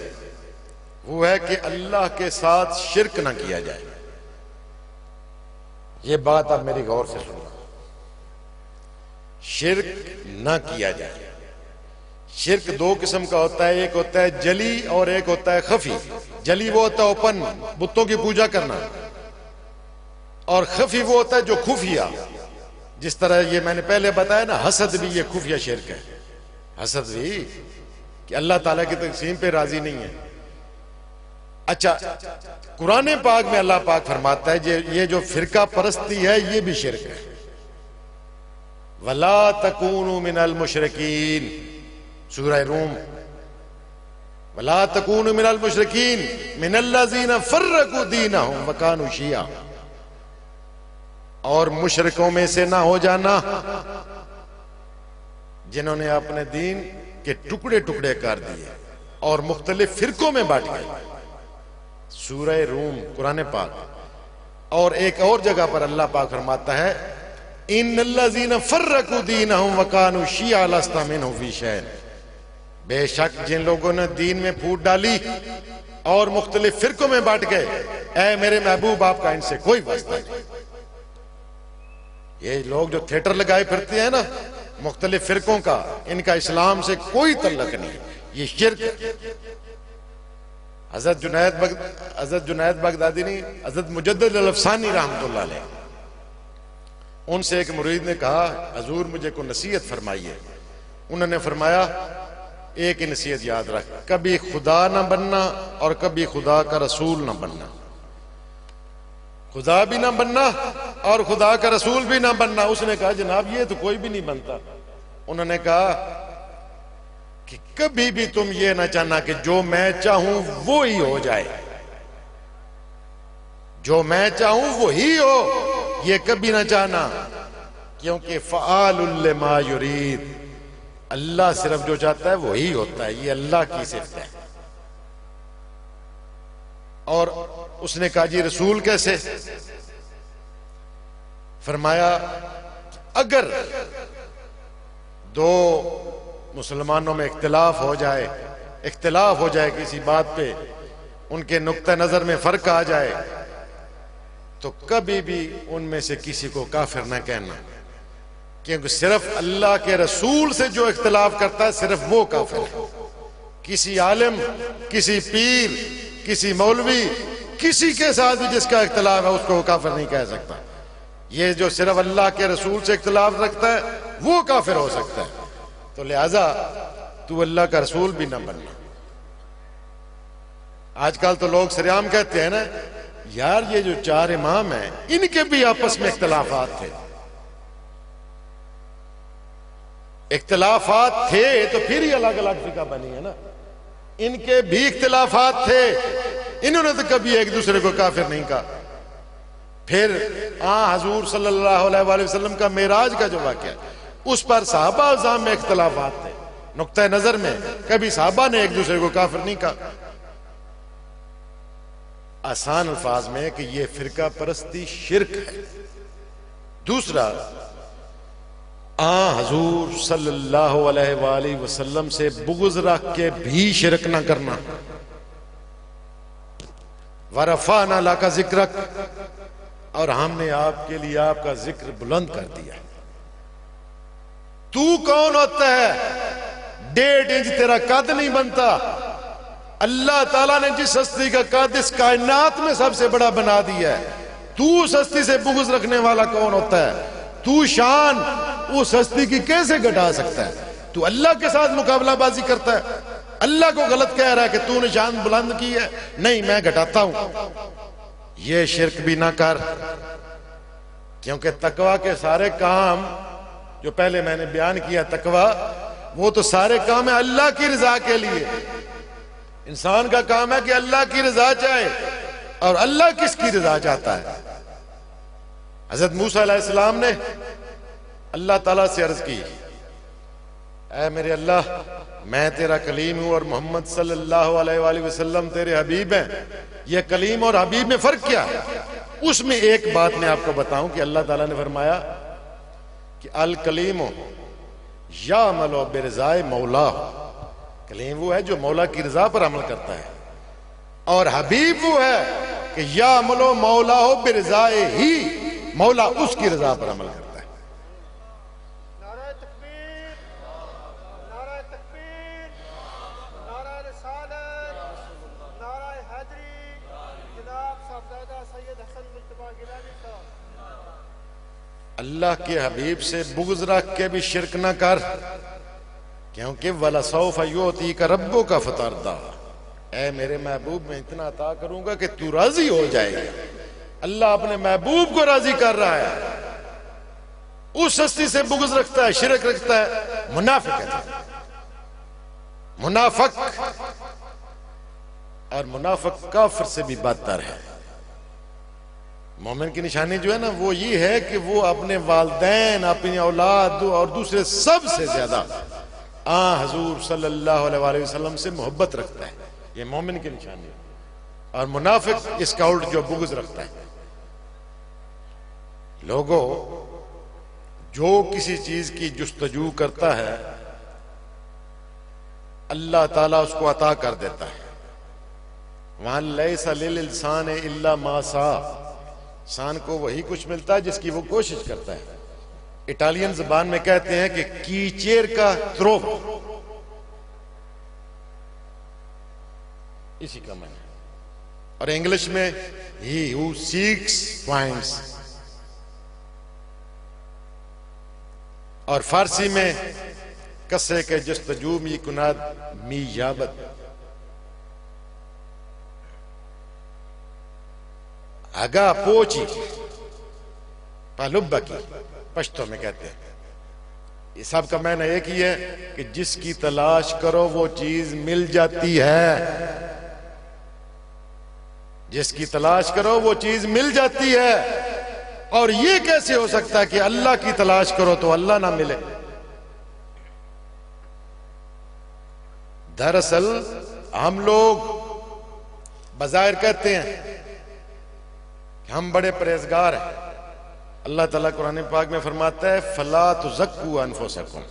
वो है कि अल्लाह के साथ शिरक ना किया जाए। ये बात आप मेरी गौर से सुनना, शिरक ना किया जाए। शिरक दो किस्म का होता है, एक होता है जली और एक होता है खफी। जली वो होता है ओपन, बुतों की पूजा करना, और खफी वो होता है जो खुफिया, जिस तरह ये मैंने पहले बताया ना, हसद भी ये खुफिया शिरक है। हसद भी कि अल्लाह ताला की तकसीम पे राजी नहीं है। अच्छा, कुरान पाक में अल्लाह पाक फरमाता है ये जो फिरका परस्ती है ये भी शिरक है। वला तकूनु मिनल मुशरिकीन, सूरह रूम, वला तकूनु मिनल मुशरिकीन मिनल्लज़ीना फर्रकू दीनहुम व कानू शिया, और मुशरिकों में से ना हो जाना जिन्होंने अपने दीन के टुकड़े टुकड़े कर दिए और मुख्तलिफ फिरकों में बांट गए। सूरह रूम कुरान पाक। और एक और जगह पर अल्लाह पाक फरमाता है इन्नल्लज़ीना फर्रकू दीनहुम व कानू शिया लस्ता मिनहुम फी शै'इन, बेशक जिन लोगों ने दीन में फूट डाली और मुख्तलिफ फिरकों में बांट गए, ऐ मेरे महबूब आपका इनसे कोई वास्ता नहीं। ये लोग जो थिएटर लगाए फिरते हैं ना मुख्तलिफ फिरकों का, इनका इस्लाम से कोई तल्लक नहीं, ये शिर्क। हजरत जुनैद बगदादी ने हजरत मुजद्दिद अल-अफ़सानी रहमतुल्लाह अलैह, उनसे एक मुरीद ने कहा, हजूर मुझे को नसीहत फरमाइए। उन्होंने फरमाया, एक ही नसीहत याद रख, कभी खुदा ना बनना और कभी खुदा का रसूल ना बनना। खुदा भी ना बनना और खुदा का रसूल भी ना बनना। उसने कहा, जनाब ये तो कोई भी नहीं बनता। उन्होंने कहा कि कभी भी तुम ये ना चाहना कि जो मैं चाहूं वो ही हो जाए, जो मैं चाहूं वो ही हो, ये कभी ना चाहना, क्योंकि फ़आलुल लिमा युरीद, अल्लाह सिर्फ जो चाहता है वही होता है। ये अल्लाह की सिफत है। और उसने कहा, जी रसूल कैसे? फरमाया, अगर दो मुसलमानों में इख्तिलाफ हो जाए किसी बात पे, उनके नुक्ता नजर में फर्क आ जाए, तो कभी भी उनमें से किसी को काफिर ना कहना, क्योंकि सिर्फ अल्लाह के रसूल से जो इख्तिलाफ करता है सिर्फ वो काफिर है। किसी आलिम, किसी पीर, किसी मौलवी, किसी के साथ भी जिसका इख्तिलाफ है उसको वो काफिर नहीं कह सकता। ये जो सिर्फ अल्लाह के रसूल से इख्तिलाफ रखता है वो काफिर हो सकता है। तो लिहाजा तू अल्लाह का रसूल भी ना बनना। आजकल तो लोग सरेआम कहते हैं ना, यार ये जो चार इमाम हैं इनके भी आपस में इख्तिलाफात थे। इख्तिलाफात थे तो फिर ही अलग अलग फिका बनी है ना। इनके भी इख्तिलाफात थे, इन्होंने तो कभी एक दूसरे को काफिर नहीं कहा। फिर हजूर सल्लल्लाहु अलैहि वसल्लम का मेराज का जो वाक़या, उस पर साहबा अज़ाम में इख्तिलाफात थे, नुक्ता नजर में कभी साहबा ने एक दूसरे को काफिर नहीं कहा। आसान अल्फाज में कि यह फिरका परस्ती शिर्क है। दूसरा, हजूर सल्लल्लाहु अलैहि वसल्लम से बुग़्ज़ रख के भी शिरक ना करना। वरफ़अना लका ज़िक्रक, और हमने आपके लिए आपका जिक्र बुलंद कर दिया। तू कौन होता है? 1.5 इंच तेरा कद नहीं बनता। अल्लाह ताला ने जिस हस्ती का कद इस कायनात में सबसे बड़ा बना दिया है, तू उस हस्ती से बुग़्ज़ रखने वाला कौन होता है? तू शान उस हस्ती की कैसे घटा सकता है? तू अल्लाह के साथ मुकाबलाबाजी करता है, अल्लाह को गलत कह रहा है कि तूने शान बुलंद की है, नहीं मैं घटाता हूं। ये शिर्क भी ना कर, क्योंकि तकवा के सारे काम जो पहले मैंने बयान किया, तकवा वो तो सारे काम है अल्लाह की रजा के लिए। इंसान का काम है कि अल्लाह की रजा चाहे, और अल्लाह किसकी रजा चाहता है? हजरत मूसा अलैहिस्सलाम ने अल्लाह ताला से अर्ज की, ऐ मेरे अल्लाह, मैं तेरा कलीम हूं और मोहम्मद सल्लल्लाहु अलैहि वसल्लम तेरे हबीब हैं। ये कलीम और हबीब में फर्क क्या है? उसमें एक बात मैं आपको बताऊं कि अल्लाह ताला ने फरमाया कि अल कलीमो यामलो बिरज़ाए मौला, कलीम वो है जो मौला की रजा पर अमल करता है, और हबीब वो है कि यामलो मौला हो बिरज़ाए ही, मौला उसकी रजा पर अमल करता है। अल्लाह के हबीब से बुग़्ज़ रख के भी शिरक ना कर, क्योंकि वलसौफ युती का रब्बो का फतरदा, ऐ मेरे महबूब मैं इतना अता करूंगा कि तू राजी हो जाएगा। अल्लाह अपने महबूब को राजी कर रहा है। उस हस्ती से बुग़्ज़ रखता है, शिरक रखता है, मुनाफिक है। मुनाफिक और मुनाफिक काफिर से भी बदतर है। मोमिन की निशानी जो है ना वो ये है कि वो अपने वालिदैन, अपनी औलाद और दूसरे सबसे ज्यादा हजूर सल्लल्लाहु अलैहि वसल्लम से मोहब्बत रखता है। ये मोमिन की निशानी है। और मुनाफिक स्काउट जो बुग़्ज़ रखता है। लोगों, जो किसी चीज की जुस्तजू करता है अल्लाह ताला उसको अता कर देता है। वहां लैसा लिल इंसान इल्ला मा सा, इंसान को वही कुछ मिलता है जिसकी वो कोशिश करता है। इटालियन जुबान में कहते हैं कि कीचेर का त्रोव, इसी का माना। और इंग्लिश में he who seeks finds, और फारसी में कसे के जस्तजू मी कुनाद मी याबत, आगा पोची पालुब्बा की पश्तो में कहते हैं। इस सब का मैंने एक ही है कि जिसकी तलाश करो वो चीज मिल जाती है, जिसकी तलाश करो वो चीज मिल जाती है। और ये कैसे हो सकता है कि अल्लाह की तलाश करो तो अल्लाह ना मिले? दरअसल हम लोग बज़ाहिर कहते हैं कि हम बड़े परहेजगार हैं। अल्लाह ताला कुरान पाक में फरमाता है फला तुज़क्कू अनफुसकुम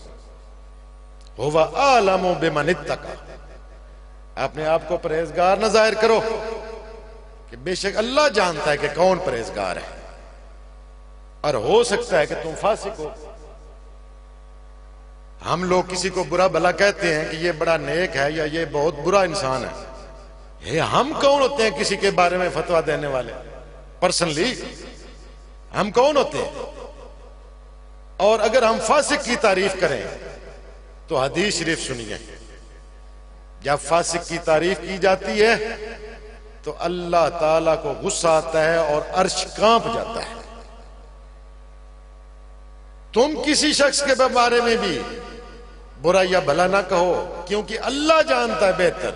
हुवा आलमु बिमन इत्तका। अपने आप को परहेजगार न जाहिर करो कि बेशक अल्लाह जानता है कि कौन परहेजगार है। और हो सकता है कि तुम फासिक हो। हम लोग किसी को बुरा भला कहते हैं कि ये बड़ा नेक है या ये बहुत बुरा इंसान है। ये हम कौन होते हैं किसी के बारे में फतवा देने वाले? पर्सनली हम कौन होते हैं? और अगर हम फासिक की तारीफ करें तो हदीस शरीफ सुनिए, जब फासिक की तारीफ की जाती है तो अल्लाह ताला को गुस्सा आता है और अर्श कांप जाता है। तुम किसी शख्स के बारे में भी बुरा या भला ना कहो, क्योंकि अल्लाह जानता है बेहतर।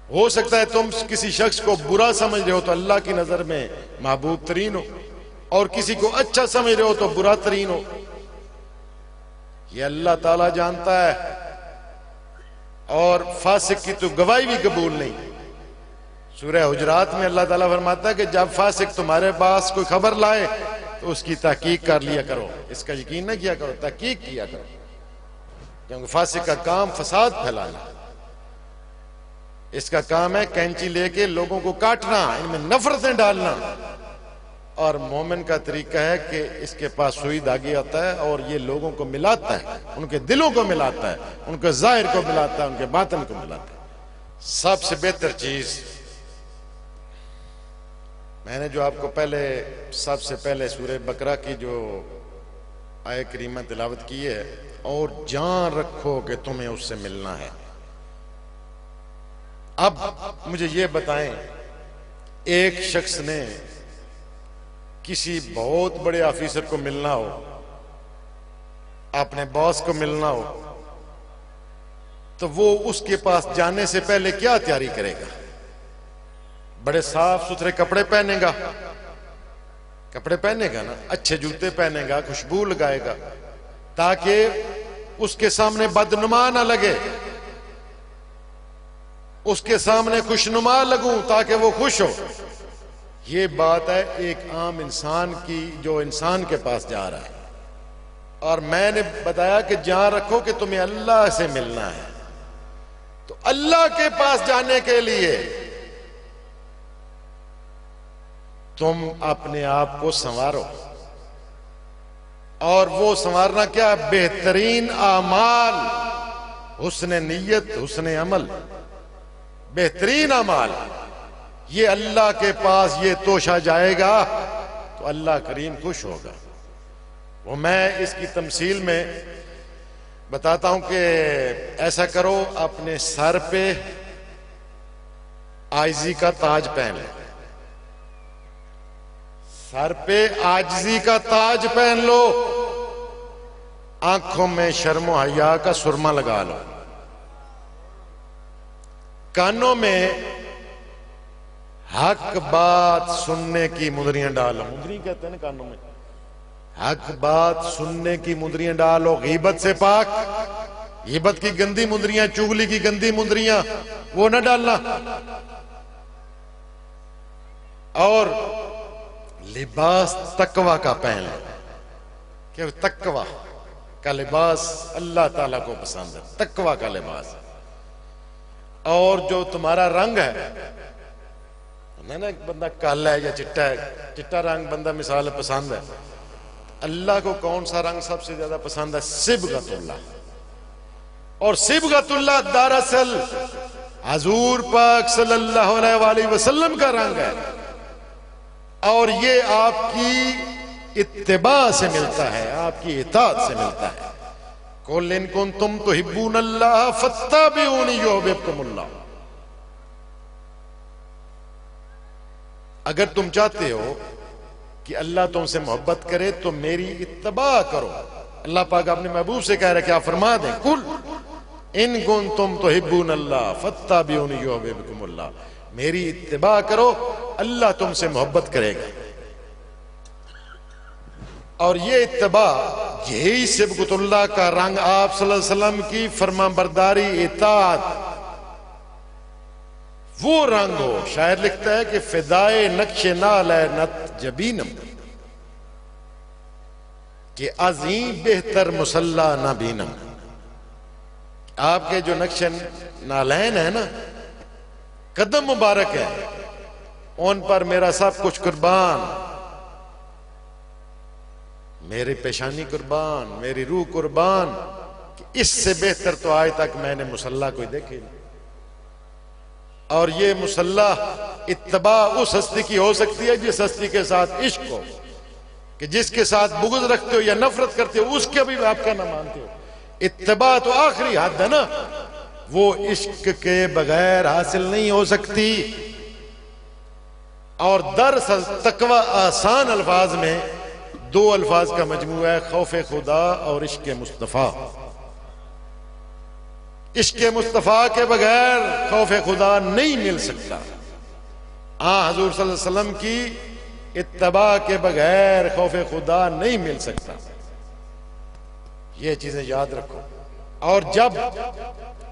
हो सकता है तुम किसी शख्स को बुरा समझ रहे हो तो अल्लाह की नजर में महबूब तरीन हो, और किसी को अच्छा समझ रहे हो तो बुरा तरीन हो। यह अल्लाह ताला जानता है। और फासिक की तो गवाही भी कबूल नहीं। सूरह हुजरात में अल्लाह ताला फरमाता है कि जब फासिक तुम्हारे पास कोई खबर लाए तो उसकी तहकीक कर लिया करो। इसका यकीन न किया करो, तहकीक किया करो, क्योंकि फासिक का काम फसाद फैलाना। इसका काम है कैंची लेके लोगों को काटना, इनमें नफरतें डालना। और मोमिन का तरीका है कि इसके पास सुई धागे आता है और ये लोगों को मिलाता है, उनके दिलों को मिलाता है, उनके जाहिर को मिलाता है, उनके बातन को मिलाता है। सबसे बेहतर चीज मैंने जो आपको सबसे पहले सूरह बकरा की जो आयत करीमा तिलावत की है, और जान रखो कि तुम्हें उससे मिलना है। अब मुझे ये बताएं, एक शख्स ने किसी बहुत बड़े ऑफिसर को मिलना हो, अपने बॉस को मिलना हो, तो वो उसके पास जाने से पहले क्या तैयारी करेगा? बड़े साफ सुथरे कपड़े पहनेगा, ना, अच्छे जूते पहनेगा, खुशबू लगाएगा, ताकि उसके सामने बदनुमा ना लगे, उसके सामने खुशनुमा लगूं ताकि वो खुश हो। ये बात है एक आम इंसान की जो इंसान के पास जा रहा है। और मैंने बताया कि जान रखो कि तुम्हें अल्लाह से मिलना है, तो अल्लाह के पास जाने के लिए तुम अपने आप को संवारो। और वो संवारना क्या? बेहतरीन आमाल, हुस्न नियत, हुस्न अमल, बेहतरीन अमाल। ये अल्लाह के पास ये तोशा जाएगा तो अल्लाह करीम खुश होगा। वो मैं इसकी तमसील में बताता हूं कि ऐसा करो, अपने सर पे आजिज़ी का ताज पहन लो, सर पे आजिज़ी का ताज पहन लो, आंखों में शर्मो हया का सुरमा लगा लो, कानों में हक बात सुनने की मुंदरियां डालो। मुंदरी कहते हैं ना कानों में, हक बात सुनने की मुंदरियां डालो। गीबत से पाक, गीबत की गंदी मुंदरियां, चुगली की गंदी मुंदरियां वो न डालना। और लिबास तकवा का पहन लो, क्योंकि तकवा का लिबास अल्लाह ताला को पसंद है, तकवा का लिबास। और जो तुम्हारा रंग है ना, एक बंदा काला है या चिट्टा है, चिट्टा रंग बंदा मिसाल पसंद है, अल्लाह को कौन सा रंग सबसे ज्यादा पसंद है? सिबगतुल्लाह। और सिबगतुल्लाह दरअसल हजूर पाक सल्लल्लाहु अलैहि वसल्लम का रंग है, और ये आपकी इत्तिबा से मिलता है, आपकी इताअत से मिलता है। कुल इन कुंतुम तुहिब्बूनल्लाह फत्तबिऊनी युहिब्बुकुमुल्लाह। अगर तुम चाहते हो कि अल्लाह तुमसे मोहब्बत करे तो मेरी इत्तिबा करो। अल्लाह पाक अपने महबूब से कह रहे क्या फरमा दें, कुल इन कुंतुम तुहिब्बूनल्लाह फत्तबिऊनी युहिब्बुकुमुल्लाह, मेरी इत्तिबा करो, अल्लाह तुमसे मोहब्बत करेगा। और ये इत्तिबा, यही सिबगतुल्लाह का रंग, आप सल्लल्लाहु अलैहि वसल्लम की फरमाबरदारी, इताअत, वो रंग हो। शायर लिखता है कि फिदाए नक्शे नाले नत जबीनम, कि अजीम बेहतर मुसल्ला ना बीनम। आपके जो नक्शे नालैन है ना, कदम मुबारक है, उन पर मेरा सब कुछ कुर्बान, मेरी पेशानी कुर्बान, मेरी रूह कुर्बान, कि इससे बेहतर तो आज तक मैंने मुसल्ला कोई देखे नहीं। और ये मुसल्ला इत्तबा उस हस्ती की हो सकती है जिस हस्ती के साथ इश्क हो, कि जिसके साथ बुग़्ज़ रखते हो या नफरत करते हो उसके भी आपका ना मानते हो। इत्तबा तो आखिरी हद है ना, वो इश्क के बगैर हासिल नहीं हो सकती। और दरअसल तकवा आसान अल्फाज में दो अल्फाज का मजमूआ है, खौफ खुदा और इश्क मुस्तफा। इश्क मुस्तफा के बगैर खौफ खुदा नहीं मिल सकता। हजूर सल्लल्लाहु अलैहि वसल्लम की इत्तबा के बगैर खौफ खुदा नहीं मिल सकता। ये चीजें याद रखो। और जब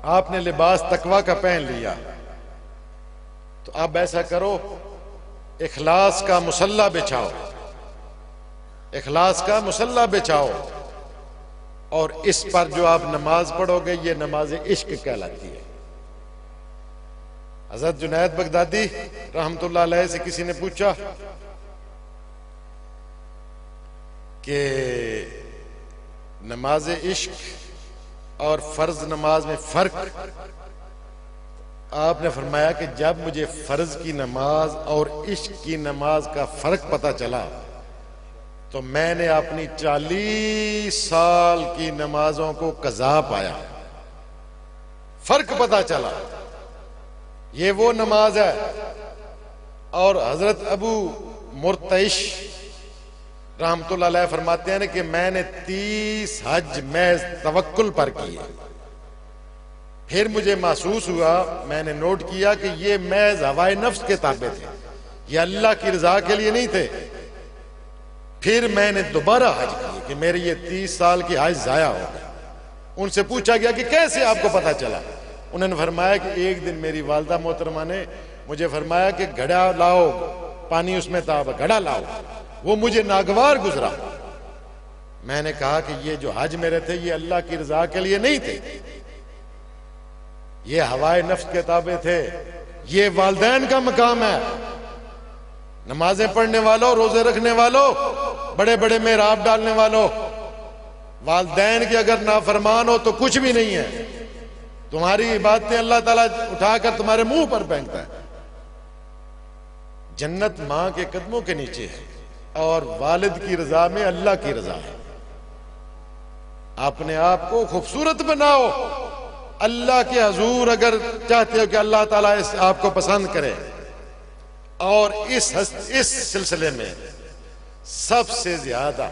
आपने लिबास तकवा का पहन लिया तो अब ऐसा करो, इखलास का मुसल्ला बिछाओ, इखलास का मुसल्ला बिछाओ, और इस पर जो आप नमाज पढ़ोगे ये नमाज इश्क कहलाती है। हज़रत जुनैद बगदादी रहमतुल्लाह अलैह से किसी ने पूछा कि नमाज इश्क और फर्ज नमाज में फर्क। आपने फरमाया कि जब मुझे फर्ज की नमाज और इश्क की नमाज का फर्क पता चला तो मैंने अपनी 40 साल की नमाजों को कज़ा पाया। फर्क पता चला, ये वो नमाज है। और हजरत अबू मुर्तइश रहमतुल्लाह अलैह फरमाते हैं कि मैंने 30 हज महज तवक्कुल पर किए। फिर मुझे महसूस हुआ, मैंने नोट किया कि ये महज हवाए नफ्स के ताबे थे, ये अल्लाह की रजा के लिए नहीं थे। फिर मैंने दोबारा हज किए कि मेरे ये 30 साल की हज जाया हो गया। उनसे पूछा गया कि कैसे आपको पता चला? उन्होंने फरमाया कि एक दिन मेरी वालदा मोहतरमा ने मुझे फरमाया कि घड़ा लाओ, पानी उसमें था, घड़ा लाओ। वो मुझे नागवार गुजरा। मैंने कहा कि ये जो हज मेरे थे ये अल्लाह की रजा के लिए नहीं थे, ये हवाए नफ्स के ताबे थे। ये वालदैन का मकाम है। नमाजें पढ़ने वालों, रोजे रखने वालों, बड़े बड़े मेहराब डालने वालों, वालदैन के अगर नाफरमान हो तो कुछ भी नहीं है। तुम्हारी बातें अल्लाह ताला उठाकर तुम्हारे मुंह पर फेंकता है। जन्नत मां के कदमों के नीचे है और वालिद की रजा में अल्लाह की रजा है। अपने आप को खूबसूरत बनाओ। अल्लाह के हजूर अगर चाहते हो कि अल्लाह ताला आपको पसंद करे, और इस सिलसिले में सबसे ज्यादा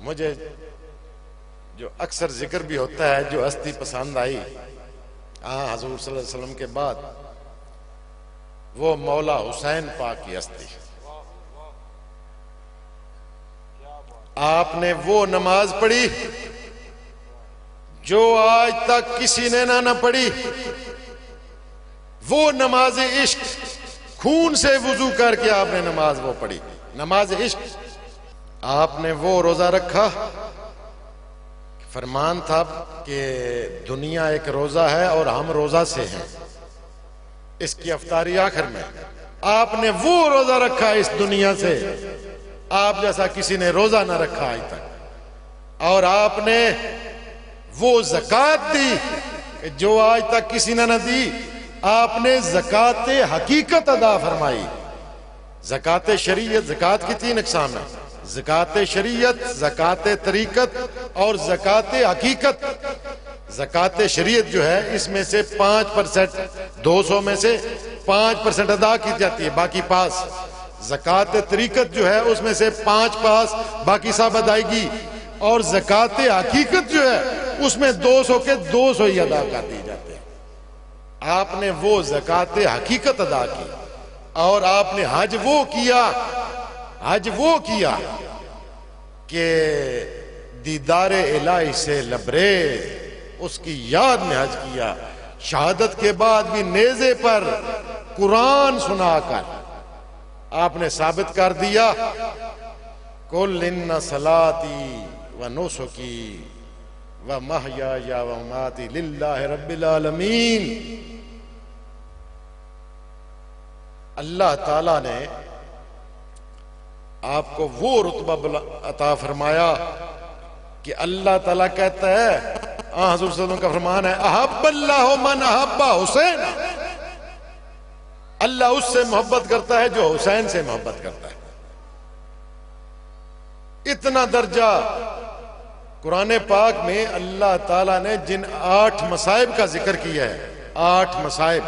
मुझे जो अक्सर जिक्र भी होता है, जो हस्ती पसंद आई हजूर सल्लल्लाहु अलैहि वसल्लम के बाद, वो मौला हुसैन पाक की हस्ती। आपने वो नमाज पढ़ी जो आज तक किसी ने ना पढ़ी, वो नमाज इश्क। खून से वुजू करके आपने नमाज वो पढ़ी, नमाज इश्क। आपने वो रोजा रखा, फरमान था कि दुनिया एक रोजा है और हम रोजा से हैं। इसकी अफ्तारी आखिर में आपने वो रोजा रखा इस दुनिया से, आप जैसा किसी ने रोजा ना रखा आज तक। और आपने वो ज़कात दी कि जो आज तक किसी ने न दी, आपने ज़कात हकीकत अदा फरमाई। ज़कात शरीयत, ज़कात की 3 अक़साम है, ज़कात शरीयत, ज़कात तरीकत और ज़कात हकीकत। ज़कात शरीयत जो है इसमें से 5%, 200 में से 5% अदा की जाती है, बाकी पास। ज़कात तरीकत जो है उसमें से 5 पास, बाकी सब अदायगी। और ज़कात हकीकत जो है उसमें 200 के 200 ही अदा कर दिए जाते हैं। आपने वो ज़कात हकीकत अदा की और आपने हज वो किया कि दीदारे इलाही से लबरेज, उसकी याद में हज किया। शहादत के बाद भी नेज़े पर कुरान सुनाकर आपने साबित कर दिया, कुल इन्ना सलाती व नुसुकी व महयाया व ममाती लिल्लाहि रब्बिल आलमीन। अल्लाह ताला ने आपको वो रुतबा अता फरमाया कि अल्लाह ताला कहता है, हुज़ूर सल्लल्लाहु अलैहि वसल्लम का फरमान है, अहब्बल्लाहु मन अहब्बा हुसैन। अल्लाह उससे मोहब्बत करता है जो हुसैन से मोहब्बत करता है। इतना दर्जा कुरान पाक में अल्लाह ताला ने जिन 8 मसाइब का जिक्र किया है, 8 मसाइब,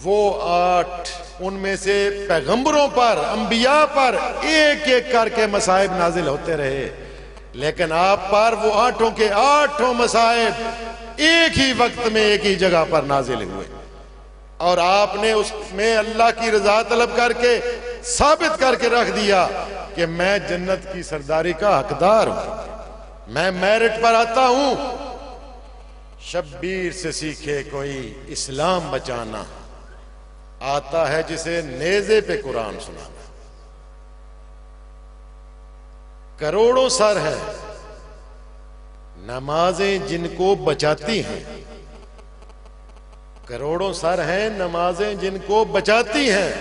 वो 8 उनमें से पैगंबरों पर, अंबिया पर एक एक करके मसाइब नाजिल होते रहे, लेकिन आप पर वो 8 के 8 मसाइब एक ही वक्त में एक ही जगह पर नाजिल हुए। और आपने उसमें अल्लाह की रजा तलब करके साबित करके रख दिया कि मैं जन्नत की सरदारी का हकदार हूं, मैं मेरिट पर आता हूं। शब्बीर से सीखे कोई इस्लाम बचाना, आता है जिसे नेज़े पे कुरान सुनाना। करोड़ों सर हैं, नमाजें जिनको बचाती हैं, करोड़ों सर हैं, नमाजें जिनको बचाती हैं।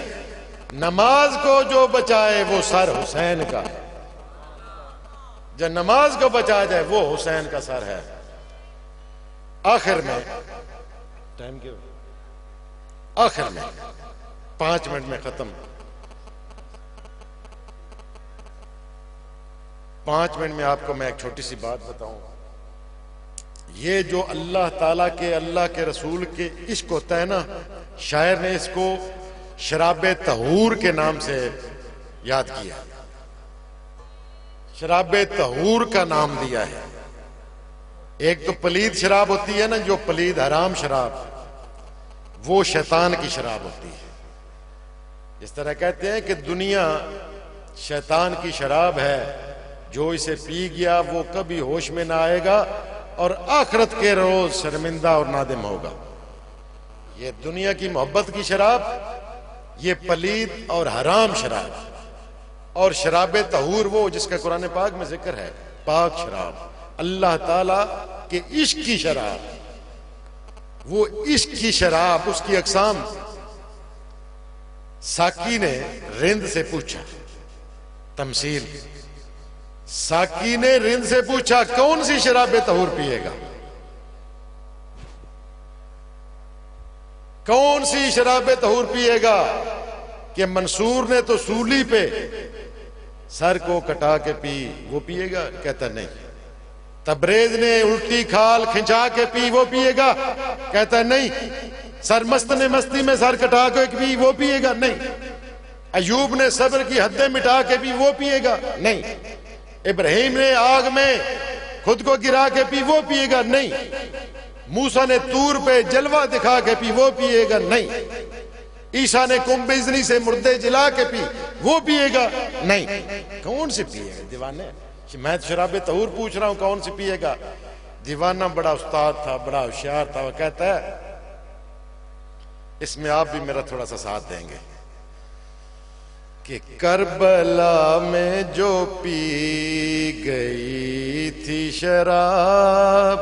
नमाज को जो बचाए वो सर हुसैन का है, जो नमाज को बचाया जाए वो हुसैन का सर है। आखिर में टाइम क्यों, आखिर में 5 मिनट में खत्म, 5 मिनट में आपको मैं एक छोटी सी बात बताऊं। ये जो अल्लाह ताला के, अल्लाह के रसूल के इश्क होता है ना, शायर ने इसको शराबे तहूर के नाम से याद किया, शराबे तहूर का नाम दिया है। एक तो पलीद शराब होती है ना, जो पलीद हराम शराब, वो शैतान की शराब होती है। इस तरह कहते हैं कि दुनिया शैतान की शराब है, जो इसे पी गया वो कभी होश में ना आएगा और आखिरत के रोज शर्मिंदा और नादिम होगा। ये दुनिया की मोहब्बत की शराब, ये पलीद और हराम शराब। और शराब तहूर वो जिसका कुरान पाक में जिक्र है, पाक शराब, अल्लाह ताला के इश्क की शराब। वो इश्क की शराब, उसकी अक़साम। साकी ने रिंद से पूछा, तमसील, साकी ने रिंद से पूछा कौन सी शराब तहूर पिएगा, कौन सी शराब तहूर पिएगा? कि मंसूर ने तो सूली पे सर को कटा के पी, वो पिएगा? कहता नहीं। तबरेज ने उल्टी खाल खिंचा के पी, वो पिएगा? कहता नहीं। सरमस्त ने मस्ती में सर कटा के पी, वो पिएगा? नहीं। अयूब ने सब्र की हदें मिटा के पी, वो पिएगा? नहीं। इब्राहिम ने आग में खुद को गिरा के पी, वो पिएगा? नहीं। मूसा ने तूर पे जलवा दिखा के पी, वो पिएगा? नहीं। ईसा ने कुंभिजनी से मुर्दे जिला के पी, वो पिएगा? नहीं। कौन सी पिएगा? दीवाने। मैं तो शराब तहूर पूछ रहा हूं, कौन सी पिएगा? दीवाना बड़ा उस्ताद था, बड़ा होशियार था। वो कहता है इसमें आप भी मेरा थोड़ा सा साथ देंगे कि करबला में जो पी गई थी शराब,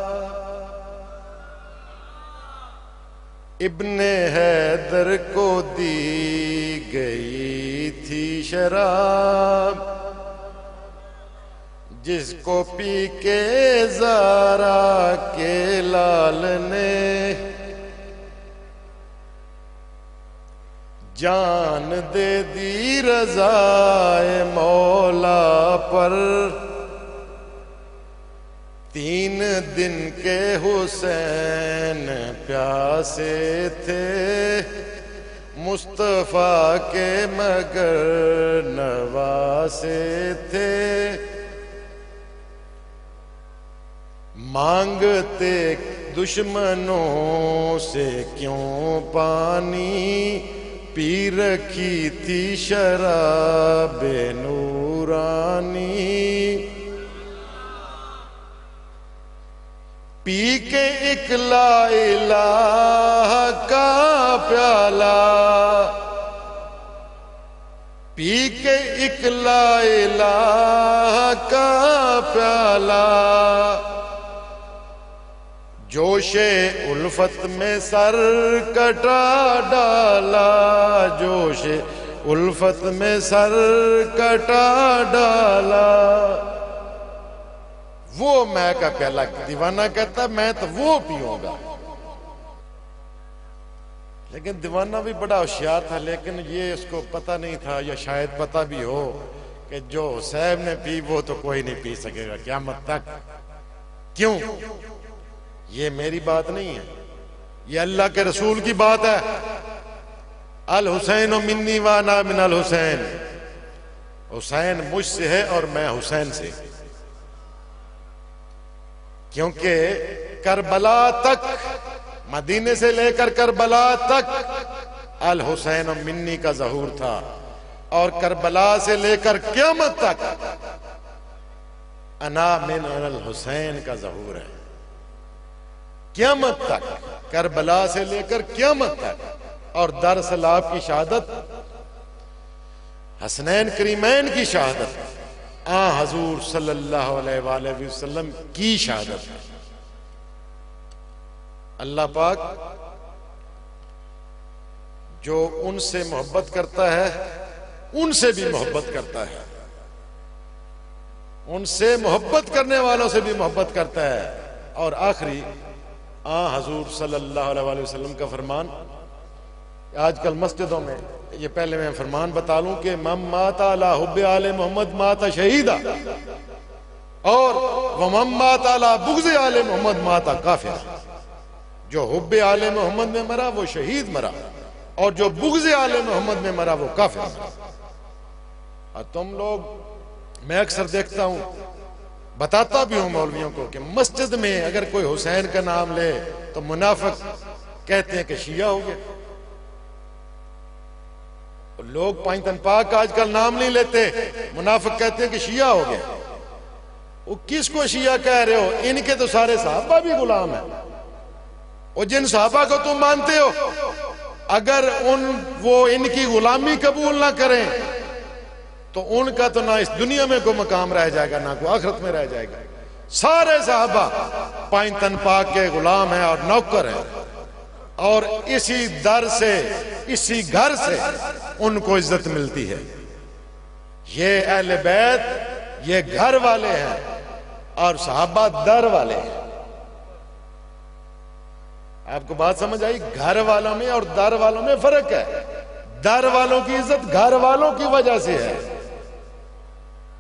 इब्ने हैदर को दी गई थी शराब। जिसको पी के ज़ारा के लाल ने जान दे दी रज़ाए मौला पर। 3 दिन के हुसैन प्यासे थे मुस्तफा के मगर नवासे थे। मांगते दुश्मनों से क्यों पानी, पी रखी थी शराब नूरानी। पी के एक ला इलाह का प्याला, पी के एक ला इलाह का प्याला। जोशे उल्फत में सर कटा डाला, जोशे उल्फत में सर कटा डाला। वो मैं का प्याला दीवाना कहता मैं तो वो पीऊंगा। लेकिन दीवाना भी बड़ा होशियार था, लेकिन ये उसको पता नहीं था, या शायद पता भी हो कि जो हुसैन ने पी वो तो कोई नहीं पी सकेगा क़यामत तक। क्यों? ये मेरी बात नहीं है, ये अल्लाह के रसूल की बात है। अल हुसैन मिन्नी व अना मिनल हुसैन। हुसैन मुझसे है और मैं हुसैन से। क्योंकि करबला तक, मदीने से लेकर करबला तक अल हुसैन मिन्नी का ज़हूर था, और करबला से लेकर क़यामत तक अना मिन अल हुसैन का ज़हूर है। क़यामत तक, करबला से लेकर क़यामत तक। और दरअसल आपकी शहादत, हसनैन करीमैन की शहादत, हजूर सल्लल्लाहु अलैहि वसल्लम की शहादत है। अल्लाह पाक जो उनसे मोहब्बत करता है उनसे भी मोहब्बत करता है, उनसे मोहब्बत करने वालों से भी मोहब्बत करता है। और आखिरी हजूर सल्लल्लाहु अलैहि वसल्लम का फरमान, आजकल मस्जिदों में, ये पहले मैं फरमान बता लूं कि मम माता अला हुब्बे आले मोहम्मद माता शहीदा, और वमम माता अला बुग़्ज़े आले मोहम्मद माता काफिर। जो हुब्बे आले मोहम्मद में मरा वो शहीद मरा, और जो बुग़्ज़े आले मोहम्मद में मरा वो काफिर मरा। और तुम लोग, मैं अक्सर देखता हूं, बताता भी हूं मौलवियों को कि मस्जिद में अगर कोई हुसैन का नाम ले तो मुनाफिक कहते हैं कि शिया हो गया। लोग पांचतन पाक का आजकल नाम नहीं लेते, मुनाफिक कहते हैं कि शिया हो गया। वो किसको शिया कह रहे हो? इनके तो सारे सहाबा भी गुलाम है। और जिन सहाबा को तुम मानते हो, अगर वो इनकी गुलामी कबूल ना करें तो उनका तो ना इस दुनिया में कोई मकाम रह जाएगा, ना कोई आखिरत में रह जाएगा। सारे सहाबा पांचतन पाक के गुलाम हैं और नौकर हैं, और इसी दर से, इसी घर से उनको इज्जत मिलती है। ये अहले बैत, ये घर वाले हैं, और सहाबा दर वाले हैं। आपको बात समझ आई? घर वालों में और दर वालों में फर्क है। दर वालों की इज्जत घर वालों की वजह से है।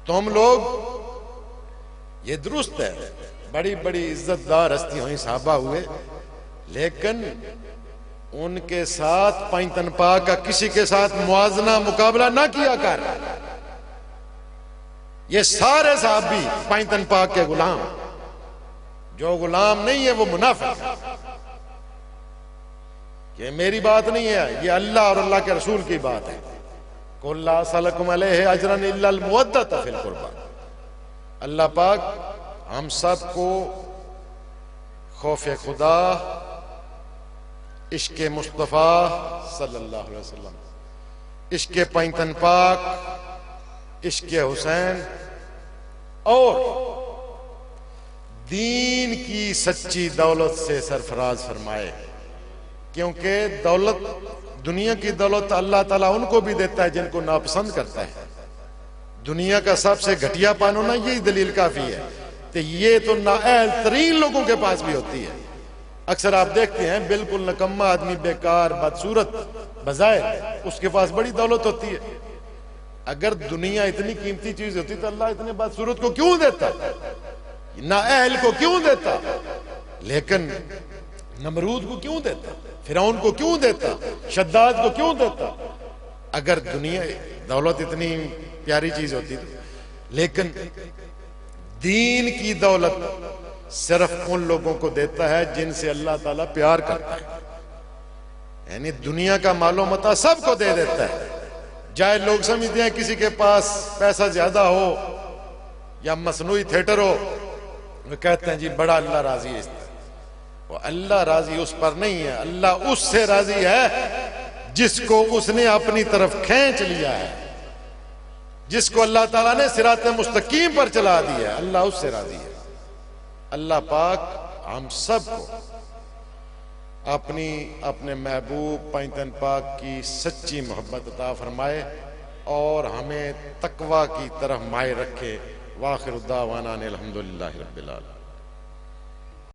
तुम लोग, ये दुरुस्त है, बड़ी बड़ी इज्जतदार हस्ती हुई, सहाबा हुए, लेकिन उनके साथ पांचतन पाक का किसी के साथ मुआजना, मुकाबला ना किया कर। ये सारे साहबी पांचतन पाक के गुलाम, जो गुलाम नहीं है वो मुनाफिक है। ये मेरी बात नहीं है, ये अल्लाह और अल्लाह के रसूल की बात है। कुल्ला सलकुम अलैहि अजरन इल्लल मुवद्दत फिल कुर्बा। अल्लाह पाक हम सबको खौफ खुदा, इश्क़ मुस्तफ़ा सल्लल्लाहु अलैहि वसल्लम, इश्क़ पांचतन पाक, इश्क़ हुसैन और दीन की सच्ची दौलत से सरफराज फरमाए। क्योंकि दौलत, दुनिया की दौलत अल्लाह ताला उनको भी देता है जिनको नापसंद करता है। दुनिया का सबसे घटिया पान होना यही दलील काफी है। तो ये तो नाअहल तरीन लोगों के पास भी होती है। अक्सर आप देखते हैं बिल्कुल नकम्मा आदमी, बेकार, बदसूरत बजाय उसके पास बड़ी दौलत होती है। अगर दुनिया इतनी कीमती चीज होती तो अल्लाह इतने बदसूरत को क्यों देता, नाअहल को क्यों देता? लेकिन नमरूद को क्यों देता, फिरौन को क्यों देता, शद्दाद को क्यों देता? अगर दुनिया दौलत इतनी प्यारी चीज होती तो। लेकिन दीन की दौलत सिर्फ उन लोगों को देता है जिनसे अल्लाह ताला प्यार करता है। यानी दुनिया का मालो मता सबको दे देता है। चाहे लोग समझते हैं किसी के पास पैसा ज्यादा हो या मसनूई थिएटर हो, वो कहते हैं जी बड़ा अल्लाह राजी है इससे। वो अल्लाह राजी उस पर नहीं है, अल्लाह उससे राजी है जिसको उसने अपनी तरफ खींच लिया है, जिसको अल्लाह ताला ने सिराते मुस्तकीम पर चला दिया है, अल्लाह उससे राजी है। अल्लाह पाक हम सबको अपनी अपने महबूब पैंतन पाक की सच्ची मोहब्बत अता फरमाए और हमें तकवा की तरफ माए रखे। वाखिर दावाना अल्हम्दुलिल्लाहि रब्बिल आलमीन।